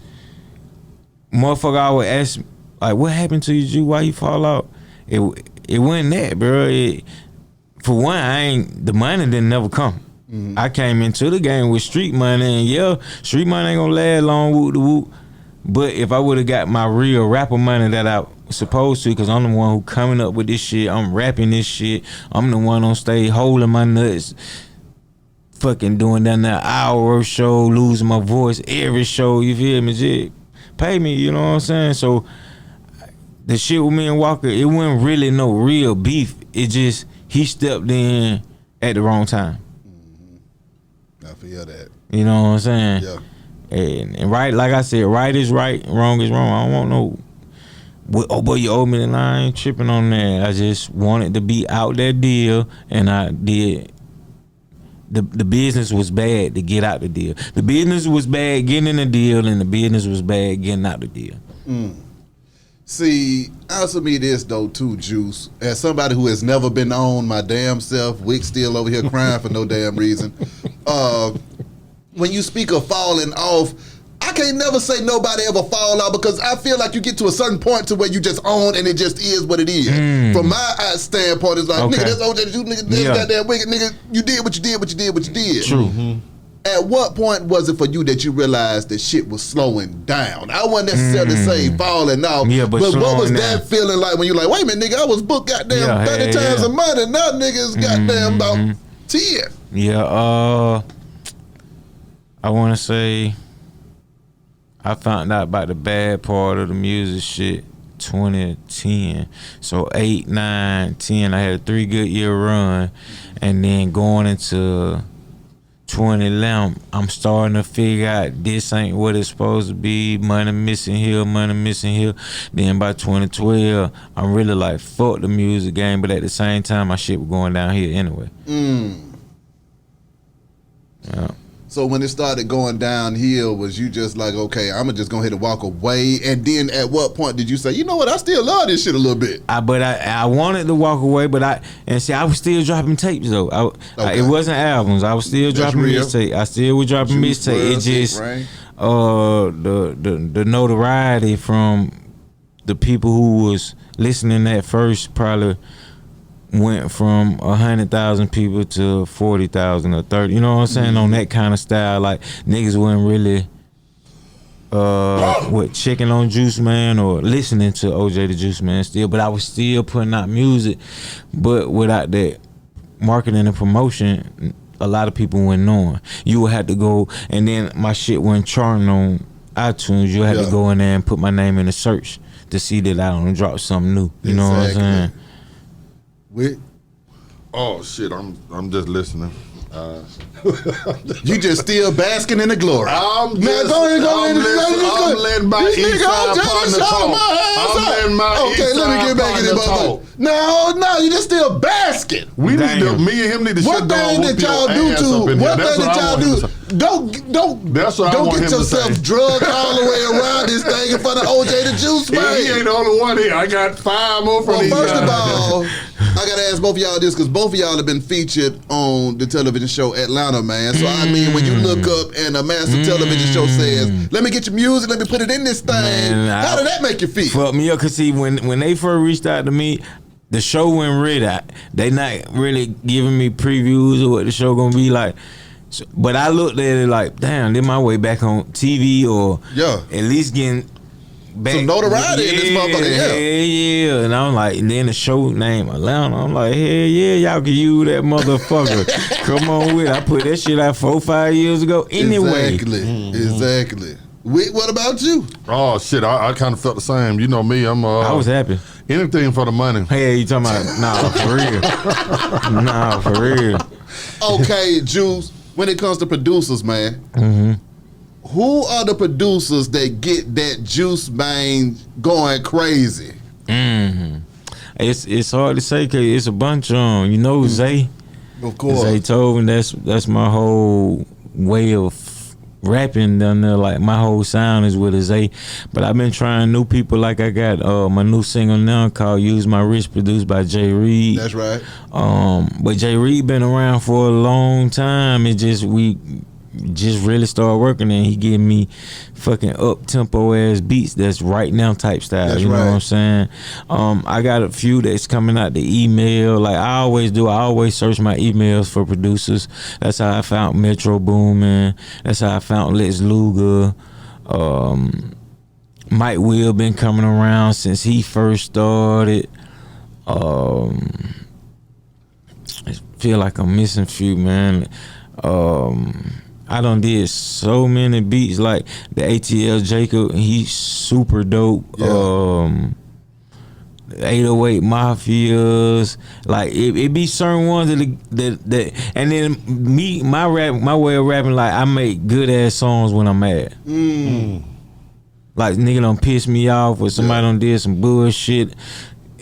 motherfucker always ask me, like, what happened to you, Jew? Why you fall out? It wasn't that, bro. For one, the money didn't never come. Mm-hmm. I came into the game with street money, and street money ain't gonna last long, whoop the whoop. But if I would have got my real rapper money that I was supposed to, because I'm the one who coming up with this shit, I'm rapping this shit, I'm the one on stage holding my nuts, fucking doing that hour show, losing my voice every show, you feel me? Just pay me, you know what I'm saying? So the shit with me and Walker, it wasn't really no real beef. It just, he stepped in at the wrong time. I feel that. You know what I'm saying? Yeah. And right, like I said, right is right, wrong is wrong. I don't want no, oh boy, you owe me, and I ain't tripping on that. I just wanted to be out that deal, and I did. The business was bad to get out the deal. The business was bad getting in the deal, and the business was bad getting out the deal. See, answer me this though too, Juice. As somebody who has never been on my damn self, Wick still over here crying for no damn reason. When you speak of falling off, I can't never say nobody ever fall out, because I feel like you get to a certain point to where you just own and it just is what it is. From my standpoint, it's like, nigga, that's OJ, you nigga, this goddamn wicked nigga, you did what you did. True. At what point was it for you that you realized that shit was slowing down? I wouldn't necessarily say falling off, but what was that feeling like when you like, wait a minute, nigga, I was booked goddamn 30 times a month, and now niggas goddamn about 10. Yeah, I want to say I found out about the bad part of the music shit 2010. So 8, 9, 10, I had a 3 good year run, and then going into 2011, I'm starting to figure out this ain't what it's supposed to be. Money missing here, money missing here. Then by 2012, I'm really like, fuck the music game. But at the same time, my shit was going down here anyway. Yeah. So when it started going downhill, was you just like, okay, I'm just gonna hit and walk away? And then at what point did you say, you know what, I still love this shit a little bit? But I wanted to walk away, but I was still dropping tapes though. It wasn't albums. I was still dropping mixtape. I still was dropping mixtape. It just the notoriety from the people who was listening at first probably went from 100,000 people to 40,000 or 30. You know what I'm saying? On that kind of style, like niggas wasn't really checking on Juiceman or listening to OJ the Juiceman still. But I was still putting out music, but without that marketing and promotion, a lot of people weren't knowing. You would have to go, and then my shit wasn't charting on iTunes. You had to go in there and put my name in the search to see that I don't drop something new. You know what I'm saying? Oh shit! I'm just listening. You just still basking in the glory. I'm letting my Eastside partner talk. I'm letting my let me get back in there. No, you just still basking. Me and him need to shut down. What thing that y'all do? Don't get yourself drugged all the way around this thing in front of OJ the Juiceman. He ain't the only one here. I got 5 more from these guys. First of all, I gotta ask both of y'all this because both of y'all have been featured on the television show Atlanta, man. So I mean, when you look up and a massive television show says, "Let me get your music, let me put it in this thing," how did that make you feel? Fuck me up, cause see, when they first reached out to me, the show went ready. They not really giving me previews of what the show gonna be like. So, but I looked at it like, damn, this my way back on TV or at least getting back. Some notoriety in this motherfucker, yeah. And I'm like, and then the show name Atlanta. I'm like, hell yeah, y'all can use that motherfucker. Come on with it. I put that shit out 4-5 years ago anyway. Exactly. What about you? Oh shit, I kind of felt the same. You know me, I was happy. Anything for the money. Hey, you talking about, for real. Okay, Juice, when it comes to producers, man, who are the producers that get that Juiceman going crazy? It's hard to say because it's a bunch of them. Zay. Of course. Zay Tobin, that's my whole way of rapping down there. Like my whole sound is with a Zay. But I've been trying new people. Like I got my new single now called Use My Wrist, produced by Jay Reed. That's right. But Jay Reed been around for a long time. It just we really started working and he gave me fucking up tempo ass beats that's right now type style. That's know what I'm saying? I got a few that's coming out the email like I always do. I always search my emails for producers. That's how I found Metro Boomin. That's how I found Lex Luger. Mike Will been coming around since he first started. I feel like I'm missing a few, man. I done did so many beats like the ATL Jacob. He's super dope. 808 Mafias. Like it be certain ones that and then my way of rapping, like I make good ass songs when I'm mad. Like nigga done piss me off or somebody done did some bullshit.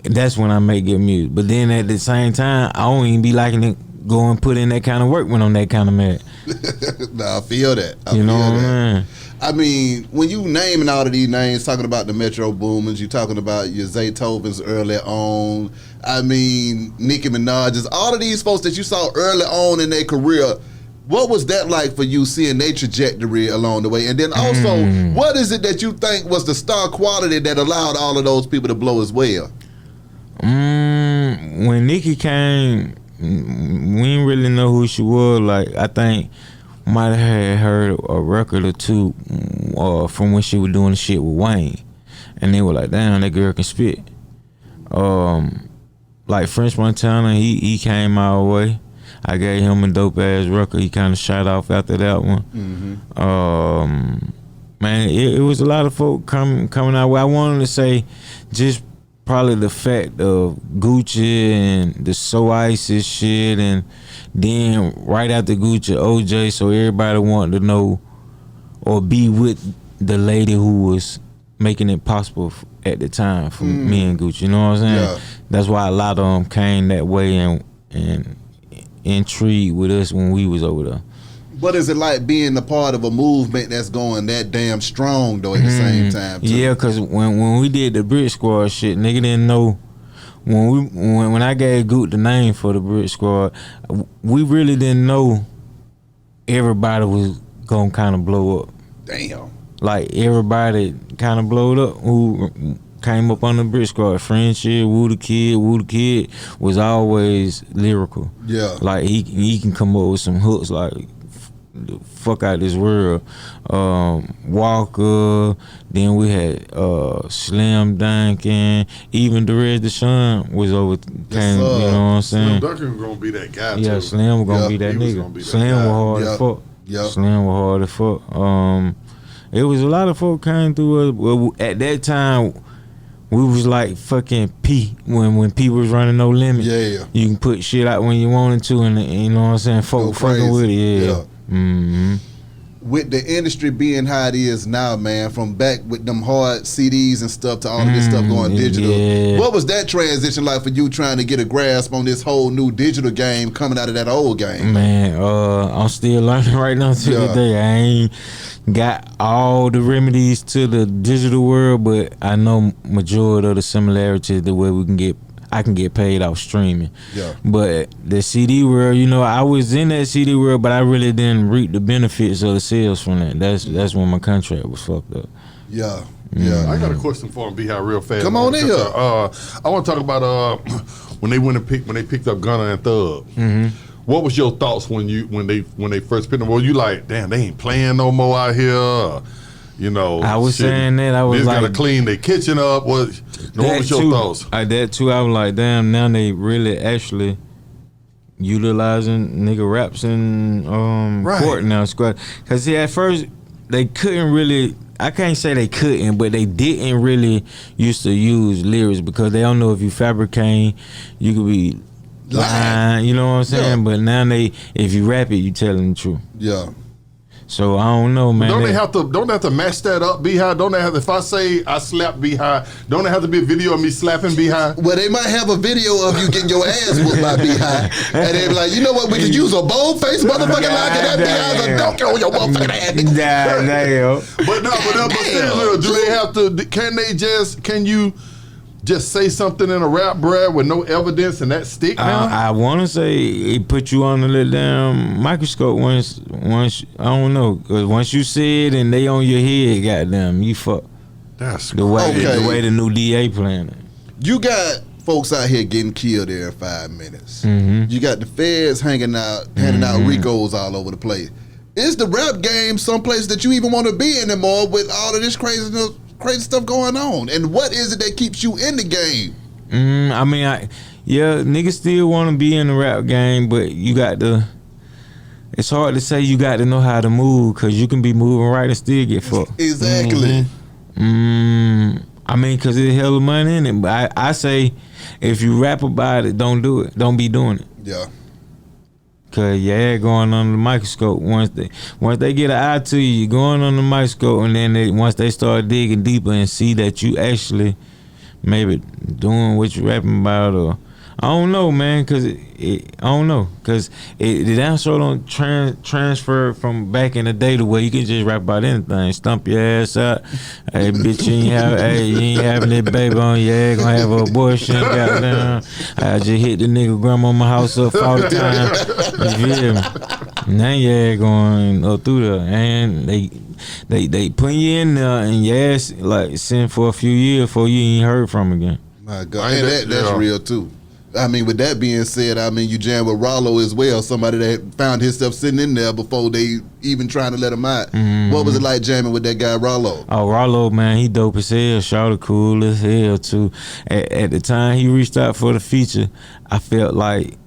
That's when I make good music. But then at the same time, I don't even be liking to go and put in that kind of work when I'm that kind of mad. Nah, I feel that. You know what I mean? I mean, when you naming all of these names, talking about the Metro Boomers, you talking about your Zay Tobins early on. I mean, Nicki Minaj's, all of these folks that you saw early on in their career. What was that like for you, seeing their trajectory along the way? And then also, what is it that you think was the star quality that allowed all of those people to blow as well? When Nicki came, we didn't really know who she was. Like, I think might have heard a record or two from when she was doing the shit with Wayne, and they were like, "Damn, that girl can spit." Like French Montana, he came our way. I gave him a dope ass record. He kind of shot off after that one. Man, it was a lot of folk coming our way. I wanted to say just probably the fact of Gucci and the So Isis shit, and then right after Gucci, OJ, so everybody wanted to know or be with the lady who was making it possible at the time for me and Gucci. You know what I'm saying? Yeah. That's why a lot of them came that way and intrigued with us when we was over there. What is it like being a part of a movement that's going that damn strong though at the same time too? Yeah, cause when we did the Brit Squad shit, nigga didn't know. When I gave Goot the name for the Brit Squad, we really didn't know everybody was gonna kind of blow up. Damn. Like everybody kind of blowed up who came up on the Brit Squad. Friendship, Woo the Kid was always lyrical. Yeah. Like he can come up with some hooks like the fuck out this world. Walker, then we had Slim Duncan, even Derez Deshaun was over came, you know what I'm saying? Slim Duncan gonna be that guy yeah, too. Slim was gonna be that nigga. Slim was hard as fuck. Yeah. Slim was hard as fuck. It was a lot of folk came through us. Well, at that time, we was like fucking P when people was running No Limit. Yeah. You can put shit out when you wanted to, and you know what I'm saying? Folk fucking with it, yeah. Mm-hmm. With the industry being how it is now, man, from back with them hard CDs and stuff to all of this stuff going digital, what was that transition like for you trying to get a grasp on this whole new digital game coming out of that old game? Man, I'm still learning right now to the day. I ain't got all the remedies to the digital world, but I know majority of the similarities the way I can get paid off streaming. Yeah. But the CD world, you know, I was in that CD world, but I really didn't reap the benefits of the sales from that. That's when my contract was fucked up. Yeah. I got a question for him, B-High, real fast. Come on in here. I want to talk about when they picked up Gunna and Thug. Mm-hmm. What was your thoughts when they first picked them? Well, you like, damn, they ain't playing no more out here. You know, I was saying that. I was like, like, gotta clean their kitchen up. What was your thoughts? That too. I was like, damn. Now they really actually utilizing nigga raps in court now, squad. Cause see, at first they couldn't really. I can't say they couldn't, but they didn't really used to use lyrics because they don't know if you fabricating, you could be lying. You know what I'm saying? Yeah. But now if you rap it, you telling the truth. Yeah. So I don't know, man. Don't they have to match that up, B-High? Don't they have? If I say I slap B-High, don't there have to be a video of me slapping B-High? Well, they might have a video of you getting your ass whooped by B-High, and they be like, you know what? We could use a bold face motherfucking like that. B-High's a donkey on your motherfucking ass. But do they have to? Can you just say something in a rap, bruh, with no evidence and that stick now? I want to say it put you on the little damn microscope once I don't know, because once you say it and they on your head, goddamn, you fuck. That's the way the new DA playing it. You got folks out here getting killed there in 5 minutes. Mm-hmm. You got the feds handing out Ricos all over the place. Is the rap game someplace that you even want to be anymore with all of this crazy stuff going on? And what is it that keeps you in the game? I mean, niggas still want to be in the rap game, but you got to. It's hard to say you got to know how to move because you can be moving right and still get fucked. Exactly. I mean, because there's hella money in it, but I say if you rap about it, don't do it. Don't be doing it. Yeah. Cause going under the microscope. Once they get an eye to you, you're going on the microscope, and then once they start digging deeper and see that you actually maybe doing what you're rapping about, or I don't know, man. Cause I don't know, cause the damn show don't transfer from back in the day to where you can just rap about anything. Stump your ass out, hey bitch, you ain't having that baby on your head, gonna have an abortion, goddamn. I just hit the nigga grandmama house up all the time. You feel me? Now your going up through there, and they putting you in there, and your ass like sitting for a few years before you ain't heard from again. My God, and that's real too. I mean, with that being said, I mean, you jam with Rollo as well, somebody that found himself sitting in there before they even trying to let him out. Mm-hmm. What was it like jamming with that guy, Rollo? Oh, Rollo, man, he dope as hell. Shawty cool as hell, too. At the time he reached out for the feature, I felt like,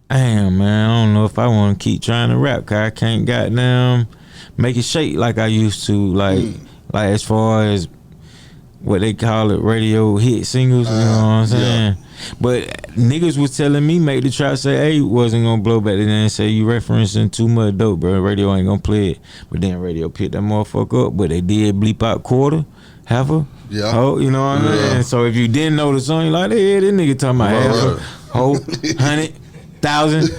damn, man, I don't know if I want to keep trying to rap, because I can't goddamn make it shake like I used to. Like as far as what they call it, radio hit singles. You know what I'm saying? But niggas was telling me make the trap say, hey, wasn't gonna blow back then and say you referencing too much dope, bro. Radio ain't gonna play it. But then radio picked that motherfucker up. But they did bleep out quarter, half a hoe, you know what I mean? So if you didn't know the song, you like, hey, this nigga talking about half a hoe, 100, 1,000.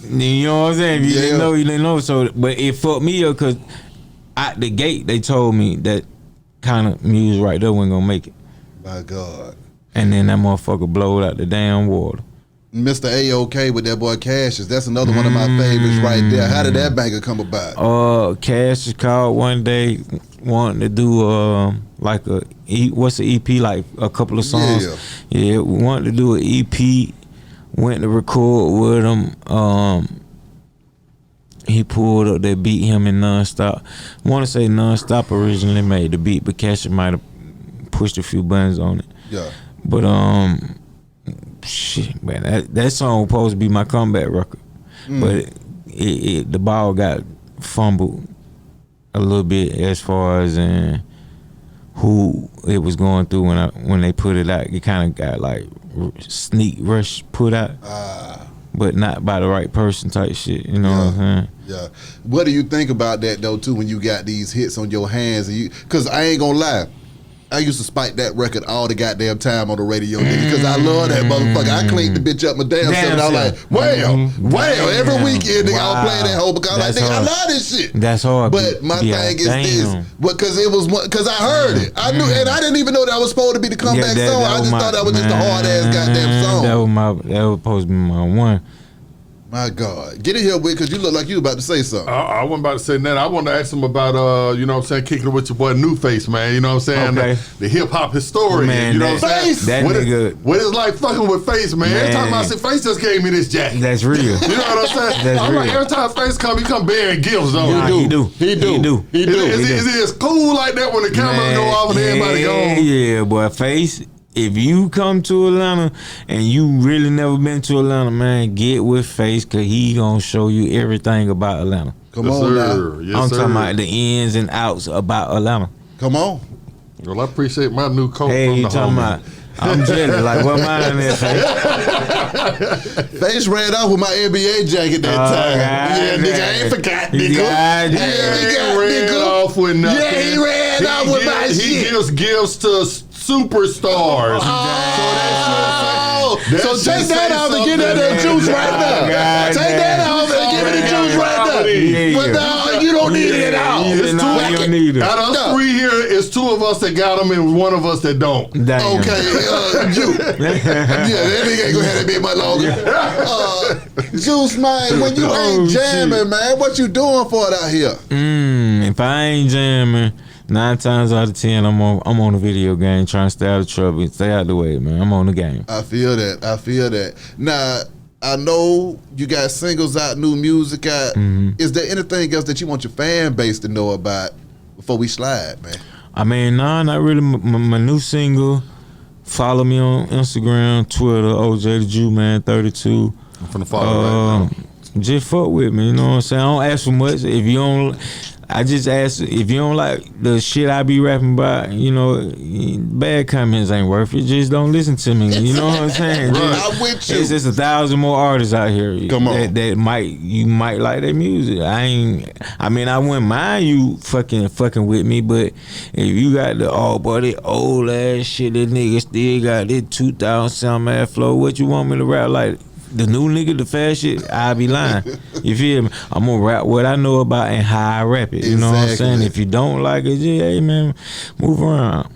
You know what I'm saying? If you didn't know, you didn't know. So, but it fucked me up because at the gate they told me that kind of music right there wasn't gonna make it. My God. And then that motherfucker blowed out the damn water. Mr. A-OK with that boy Cassius. That's another one of my favorites right there. How did that banger come about? Cassius called one day wanting to do like what's the EP, like a couple of songs. Yeah, we wanted to do an EP. Went to record with him. He pulled up, they beat him in Nonstop. I want to say Nonstop originally made the beat, but Cassius might have pushed a few buttons on it. Yeah. But shit, man, that song was supposed to be my comeback record, but the ball got fumbled a little bit as far as who it was going through when they put it out. It kind of got like sneak rush put out, but not by the right person type shit. You know what I'm saying? Yeah. What do you think about that though too? When you got these hits on your hands, because I ain't gonna lie. I used to spike that record all the goddamn time on the radio because I love that motherfucker. I cleaned the bitch up my damn self and I was like, well, every weekend nigga, I'll play that whole because I was like, nigga, I love this shit. That's hard. But my thing is this, because I heard it. I knew, and I didn't even know that was supposed to be the comeback song. I just thought that was just a hard ass goddamn song. That was supposed to be my one. My God. Get in here, Wick, because you look like you about to say something. I wasn't about to say that. I wanted to ask him about, you know what I'm saying, kicking it with your boy New Face, man. You know what I'm saying? Okay. The hip-hop historian. Man, you know what I'm saying? That nigga. What is like fucking with Face, man? Every time I see Face just gave me this jacket. That's real. You know what I'm saying? That's I'm real. like, every time Face come, he come bearing gifts, don't He do. Is it as cool like that when the cameras go off and everybody gone? Yeah, boy, Face. If you come to Atlanta and you really never been to Atlanta, man, get with Face because he gonna show you everything about Atlanta. Come on now. Yes, I'm sir. talking about the ins and outs about Atlanta. Come on. Well, I appreciate my new coat Hey, from you the talking homie. about? I'm jealous. Like, what mine is, Face? Face ran off with my NBA jacket that time. Yeah, nigga, I ain't forgot, nigga. He ran off with nothing. Yeah, he ran off with my shit. He gives gifts to superstars. So take that off and give that the juice right now. Take that off and give it the juice right now. But no, you don't need it at all. Out of us three here, it's two of us that got them and one of us that don't. Damn. Okay, you. Yeah, that nigga ain't gonna have that be much longer. Juice, man, when you ain't jamming, man, what you doing for it out here? If I ain't jamming, 9 times out of 10, I'm on the video game trying to stay out of trouble, stay out the way, man. I'm on the game. I feel that. Now, I know you got singles out, new music out. Is there anything else that you want your fan base to know about before we slide, man? I mean, nah, not really. My new single, follow me on Instagram, Twitter, OJ the Jew Man 32. I'm finna follow right now. Just fuck with me, you know what I'm saying? I don't ask for much. If you don't, I just ask, if you don't like the shit I be rapping about, you know, bad comments ain't worth it. Just don't listen to me. You know what I'm saying? I'm with you. It's just 1,000 more artists out here. Come on. That you might like their music. I wouldn't mind you fucking with me, but if you got the old ass shit, that nigga still got this 2,000 sound ass flow, what you want me to rap like? The new nigga, the fast shit, I be lying. You feel me? I'm gonna rap what I know about and how I rap it. You know what I'm saying? If you don't like it, yeah, hey man, move around.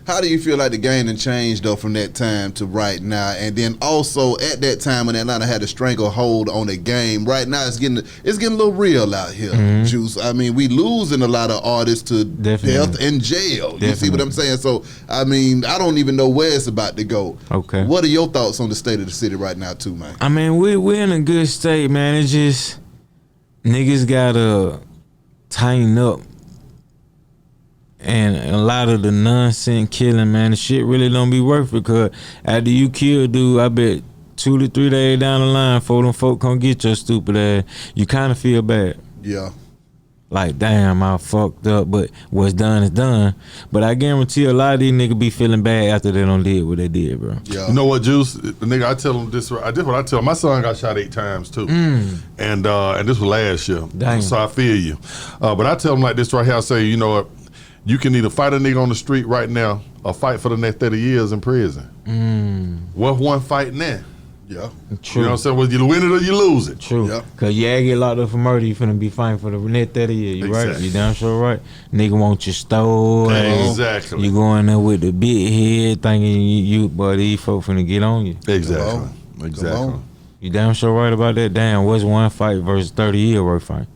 How do you feel like the game done changed though from that time to right now? And then also at that time when Atlanta had a stranglehold on the game, right now it's getting a little real out here, Juice. I mean, we losing a lot of artists to death and jail. You see what I'm saying? So I mean, I don't even know where it's about to go. Okay. What are your thoughts on the state of the city right now too, man? I mean, we're in a good state, man. It's just niggas gotta tighten up. And a lot of the nonsense killing, man, the shit really don't be worth it. Because after you kill dude, I bet 2 to 3 days down the line, before them folk come get your stupid ass, you kind of feel bad. Yeah. like, damn, I fucked up, but what's done is done. But I guarantee a lot of these niggas be feeling bad after they don't did what they did, bro. Yeah. You know what, Juice? The nigga, I tell him this. I did what I tell him. My son got shot 8 times too, and this was last year. Damn. So I feel you. But I tell him like this right here. I say, you know what? You can either fight a nigga on the street right now or fight for the next 30 years in prison. What one fighting there? Yeah. True. You know what I'm saying? Well, you win it or you lose it. True. Yep. Cause you get locked up for murder, you finna be fighting for the next 30 years. You right? You damn sure right. Nigga want your store. Exactly. You go in there with the big head thinking you but these folks finna get on you. Exactly. Exactly. You damn sure right about that. Damn, what's one fight versus 30 year worth fight?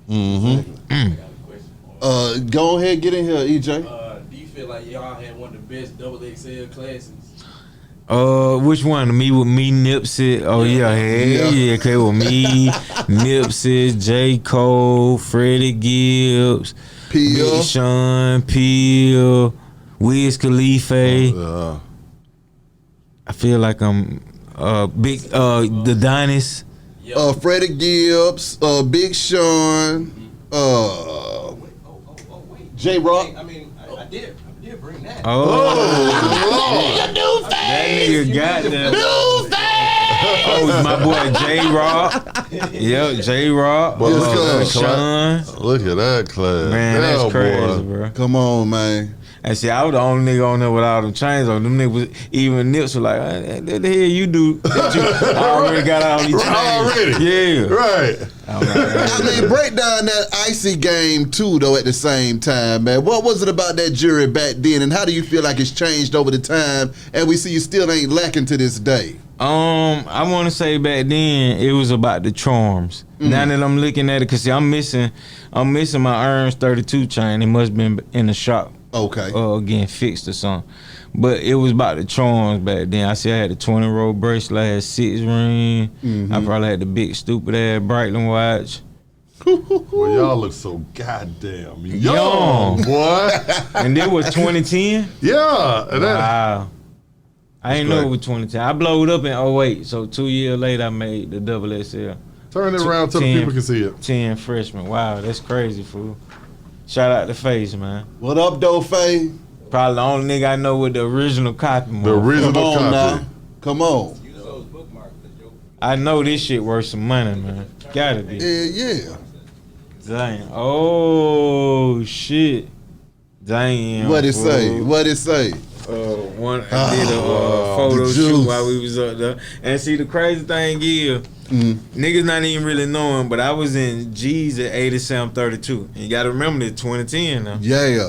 Go ahead, get in here, EJ. Do you feel like y'all had one of the best double XL classes? Which one? Me with me, Nipsey. Oh yeah, okay, with me, Nipsey, J. Cole, Freddie Gibbs, Big Sean, Peel, Wiz Khalifa. I feel like I'm big the Dynast. Freddie Gibbs, Big Sean, J. Rock. I mean, I did bring that. That nigga got that. Oh, my boy J. Rock. Yep, J. Rock. Sean. Look at that class. Man, that's crazy, bro. Come on, man. And see, I was the only nigga on there with all them chains on. Them niggas, even Nips were like, what the hell you do? That you already got all these chains. Already? Yeah. Right. I mean, break down that icy game too, though. At the same time, man, what was it about that jury back then, and how do you feel like it's changed over the time? And we see you still ain't lacking to this day. I want to say back then it was about the charms. Now that I'm looking at it, cause see, I'm missing my Ernst 32 chain. It must have been in the shop. Okay. Getting fixed or something. But it was about the charms back then. I see I had the 20-roll bracelet, I had 6 ring. I probably had the big stupid ass Breitling watch. Well, y'all look so goddamn young, boy. And it was 2010? Yeah. Wow. I ain't know it was 2010. I blowed up in 08, so 2 years later I made the double XL. Turn it around so the people can see it. 10 freshmen. Wow, that's crazy, fool. Shout out to Face, man. What up, though, Faye? Probably the only nigga I know with the original copy. The original copy. Now. Come on. I know this shit worth some money, man. Gotta be. Yeah. Dang. Oh, shit. Damn. What it say? I did a photo shoot while we was up there. And see, the crazy thing is, niggas not even really knowing, but I was in G's at 8732. And you gotta remember this 2010 now. Yeah.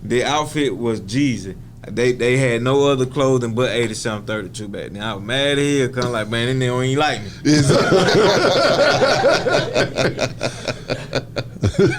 The outfit was Jeezy. They had no other clothing but 8732 back then. I was mad as hell, cause I'm like, man, they don't even like me.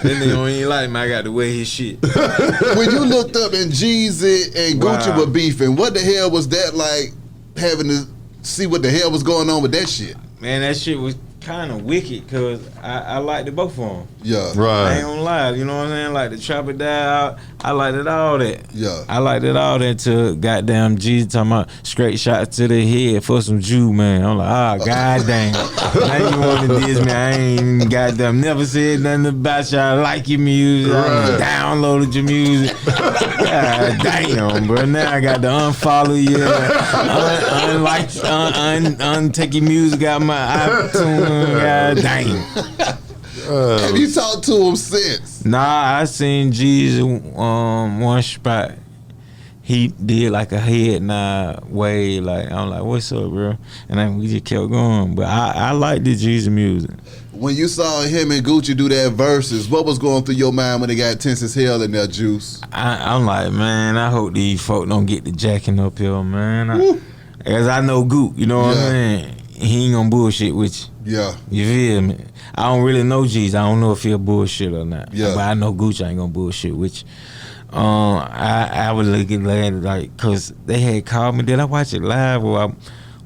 Then they don't even like me. I got to wear his shit. When you looked up and Jeezy and Gucci were beefing, what the hell was that like? Having to see what the hell was going on with that shit. Man, that shit was kind of wicked because I liked it both of them. Yeah. Right. I ain't gonna lie, you know what I'm saying? Like the Trap It Down, I liked it all that. Yeah. I liked it all that to goddamn Jeezy talking about straight shots to the head for some Juiceman. I'm like, goddamn. Now you want to diss me? I ain't goddamn never said nothing about you. I like your music. I downloaded your music. God damn, bro. Now I got to unfollow you, untake your music out my iTunes. God damn. Have you talked to him since? Nah, I seen Jeezy one spot. He did like a head nod way, like I'm like, what's up, bro? And then we just kept going. But I like the Jeezy music. When you saw him and Gucci do that verses, what was going through your mind when they got tense as hell in their Juice? I'm like, man, I hope these folk don't get the jacking up here, man. As I know Goop, you know what I'm saying? He ain't gonna bullshit with you. Yeah. You feel me? I don't really know Jeezy. I don't know if he'll bullshit or not. Yeah. But I know Gucci ain't gonna bullshit with you. I was looking at it like, cause they had called me. Did I watch it live or I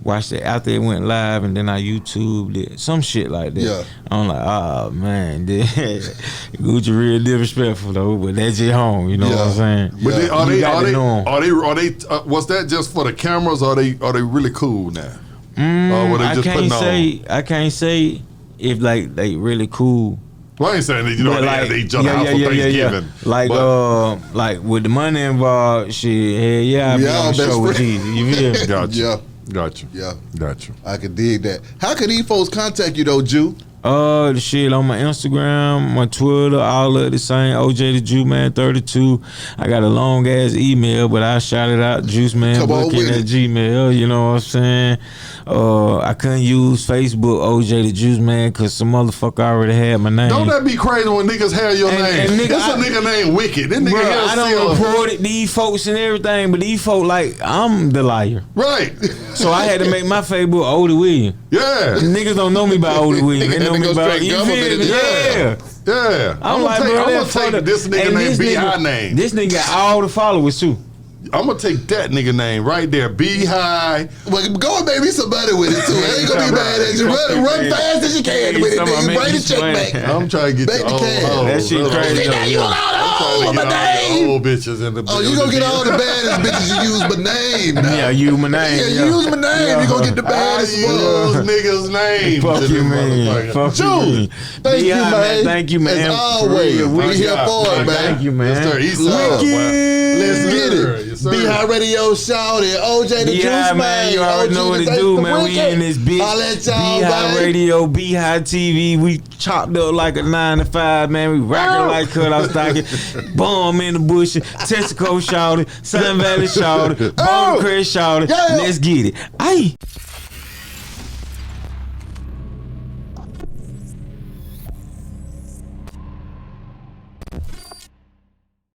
watched it after it went live and then I YouTubed it? Some shit like that. Yeah. I'm like, oh man, Gucci real disrespectful though, but that's your home. You know what I'm saying? But are they? Was that just for the cameras? Or are they really cool now? Or were they just putting on? I can't say if like they really cool Well, I ain't saying that you know they each other out for Thanksgiving. Like with the money involved, shit, yeah, I be on the show with Jesus. You feel me? Got you. I could dig that. How could these folks contact you though, Jew? The shit on my Instagram, my Twitter, all of the same. OJ the Juiceman 32. I got a long ass email, but I shout it out. Juiceman@gmail. You know what I'm saying? I couldn't use Facebook OJ the Juiceman because some motherfucker already had my name. Don't that be crazy when niggas have your name? And That's a nigga named Wicked. This nigga I don't report it, these folks and everything, but these folks like I'm the liar. Right. So I had to make my Facebook Odie William. Yeah. Niggas don't know me by Odie William. They know me by Yeah. I'm gonna take this nigga named B.I. name. This nigga got all the followers too. I'm gonna take that nigga name right there, B-High. Well, go and make me some money with it too. It ain't gonna be bad at you. Run fast as you can with it, nigga. Bring the check back. I'm trying to get the old. That shit crazy. You got all my name. Old bitches in the. Oh, you gonna get all the baddest bitches. You use my name. Yeah, use my name. Yeah, you use my name. You gonna get the baddest ones. Niggas' names. Fuck you, man. Fuck you. Thank you, man. Thank you, man. As always, we here for it, man. Thank you, man. Let's get it. B-High Radio Shout it. OJ the Juiceman. Man, you already know what to do, man. We in this bitch. I'll let y'all, B-High Radio, B-High TV. We chopped up like a 9 to 5, man. We rocking like cutout stocking. Bomb in the bush. Texaco Shout it. Sun Valley Shout it. Bone Crest Shout it. Let's get it. Aye.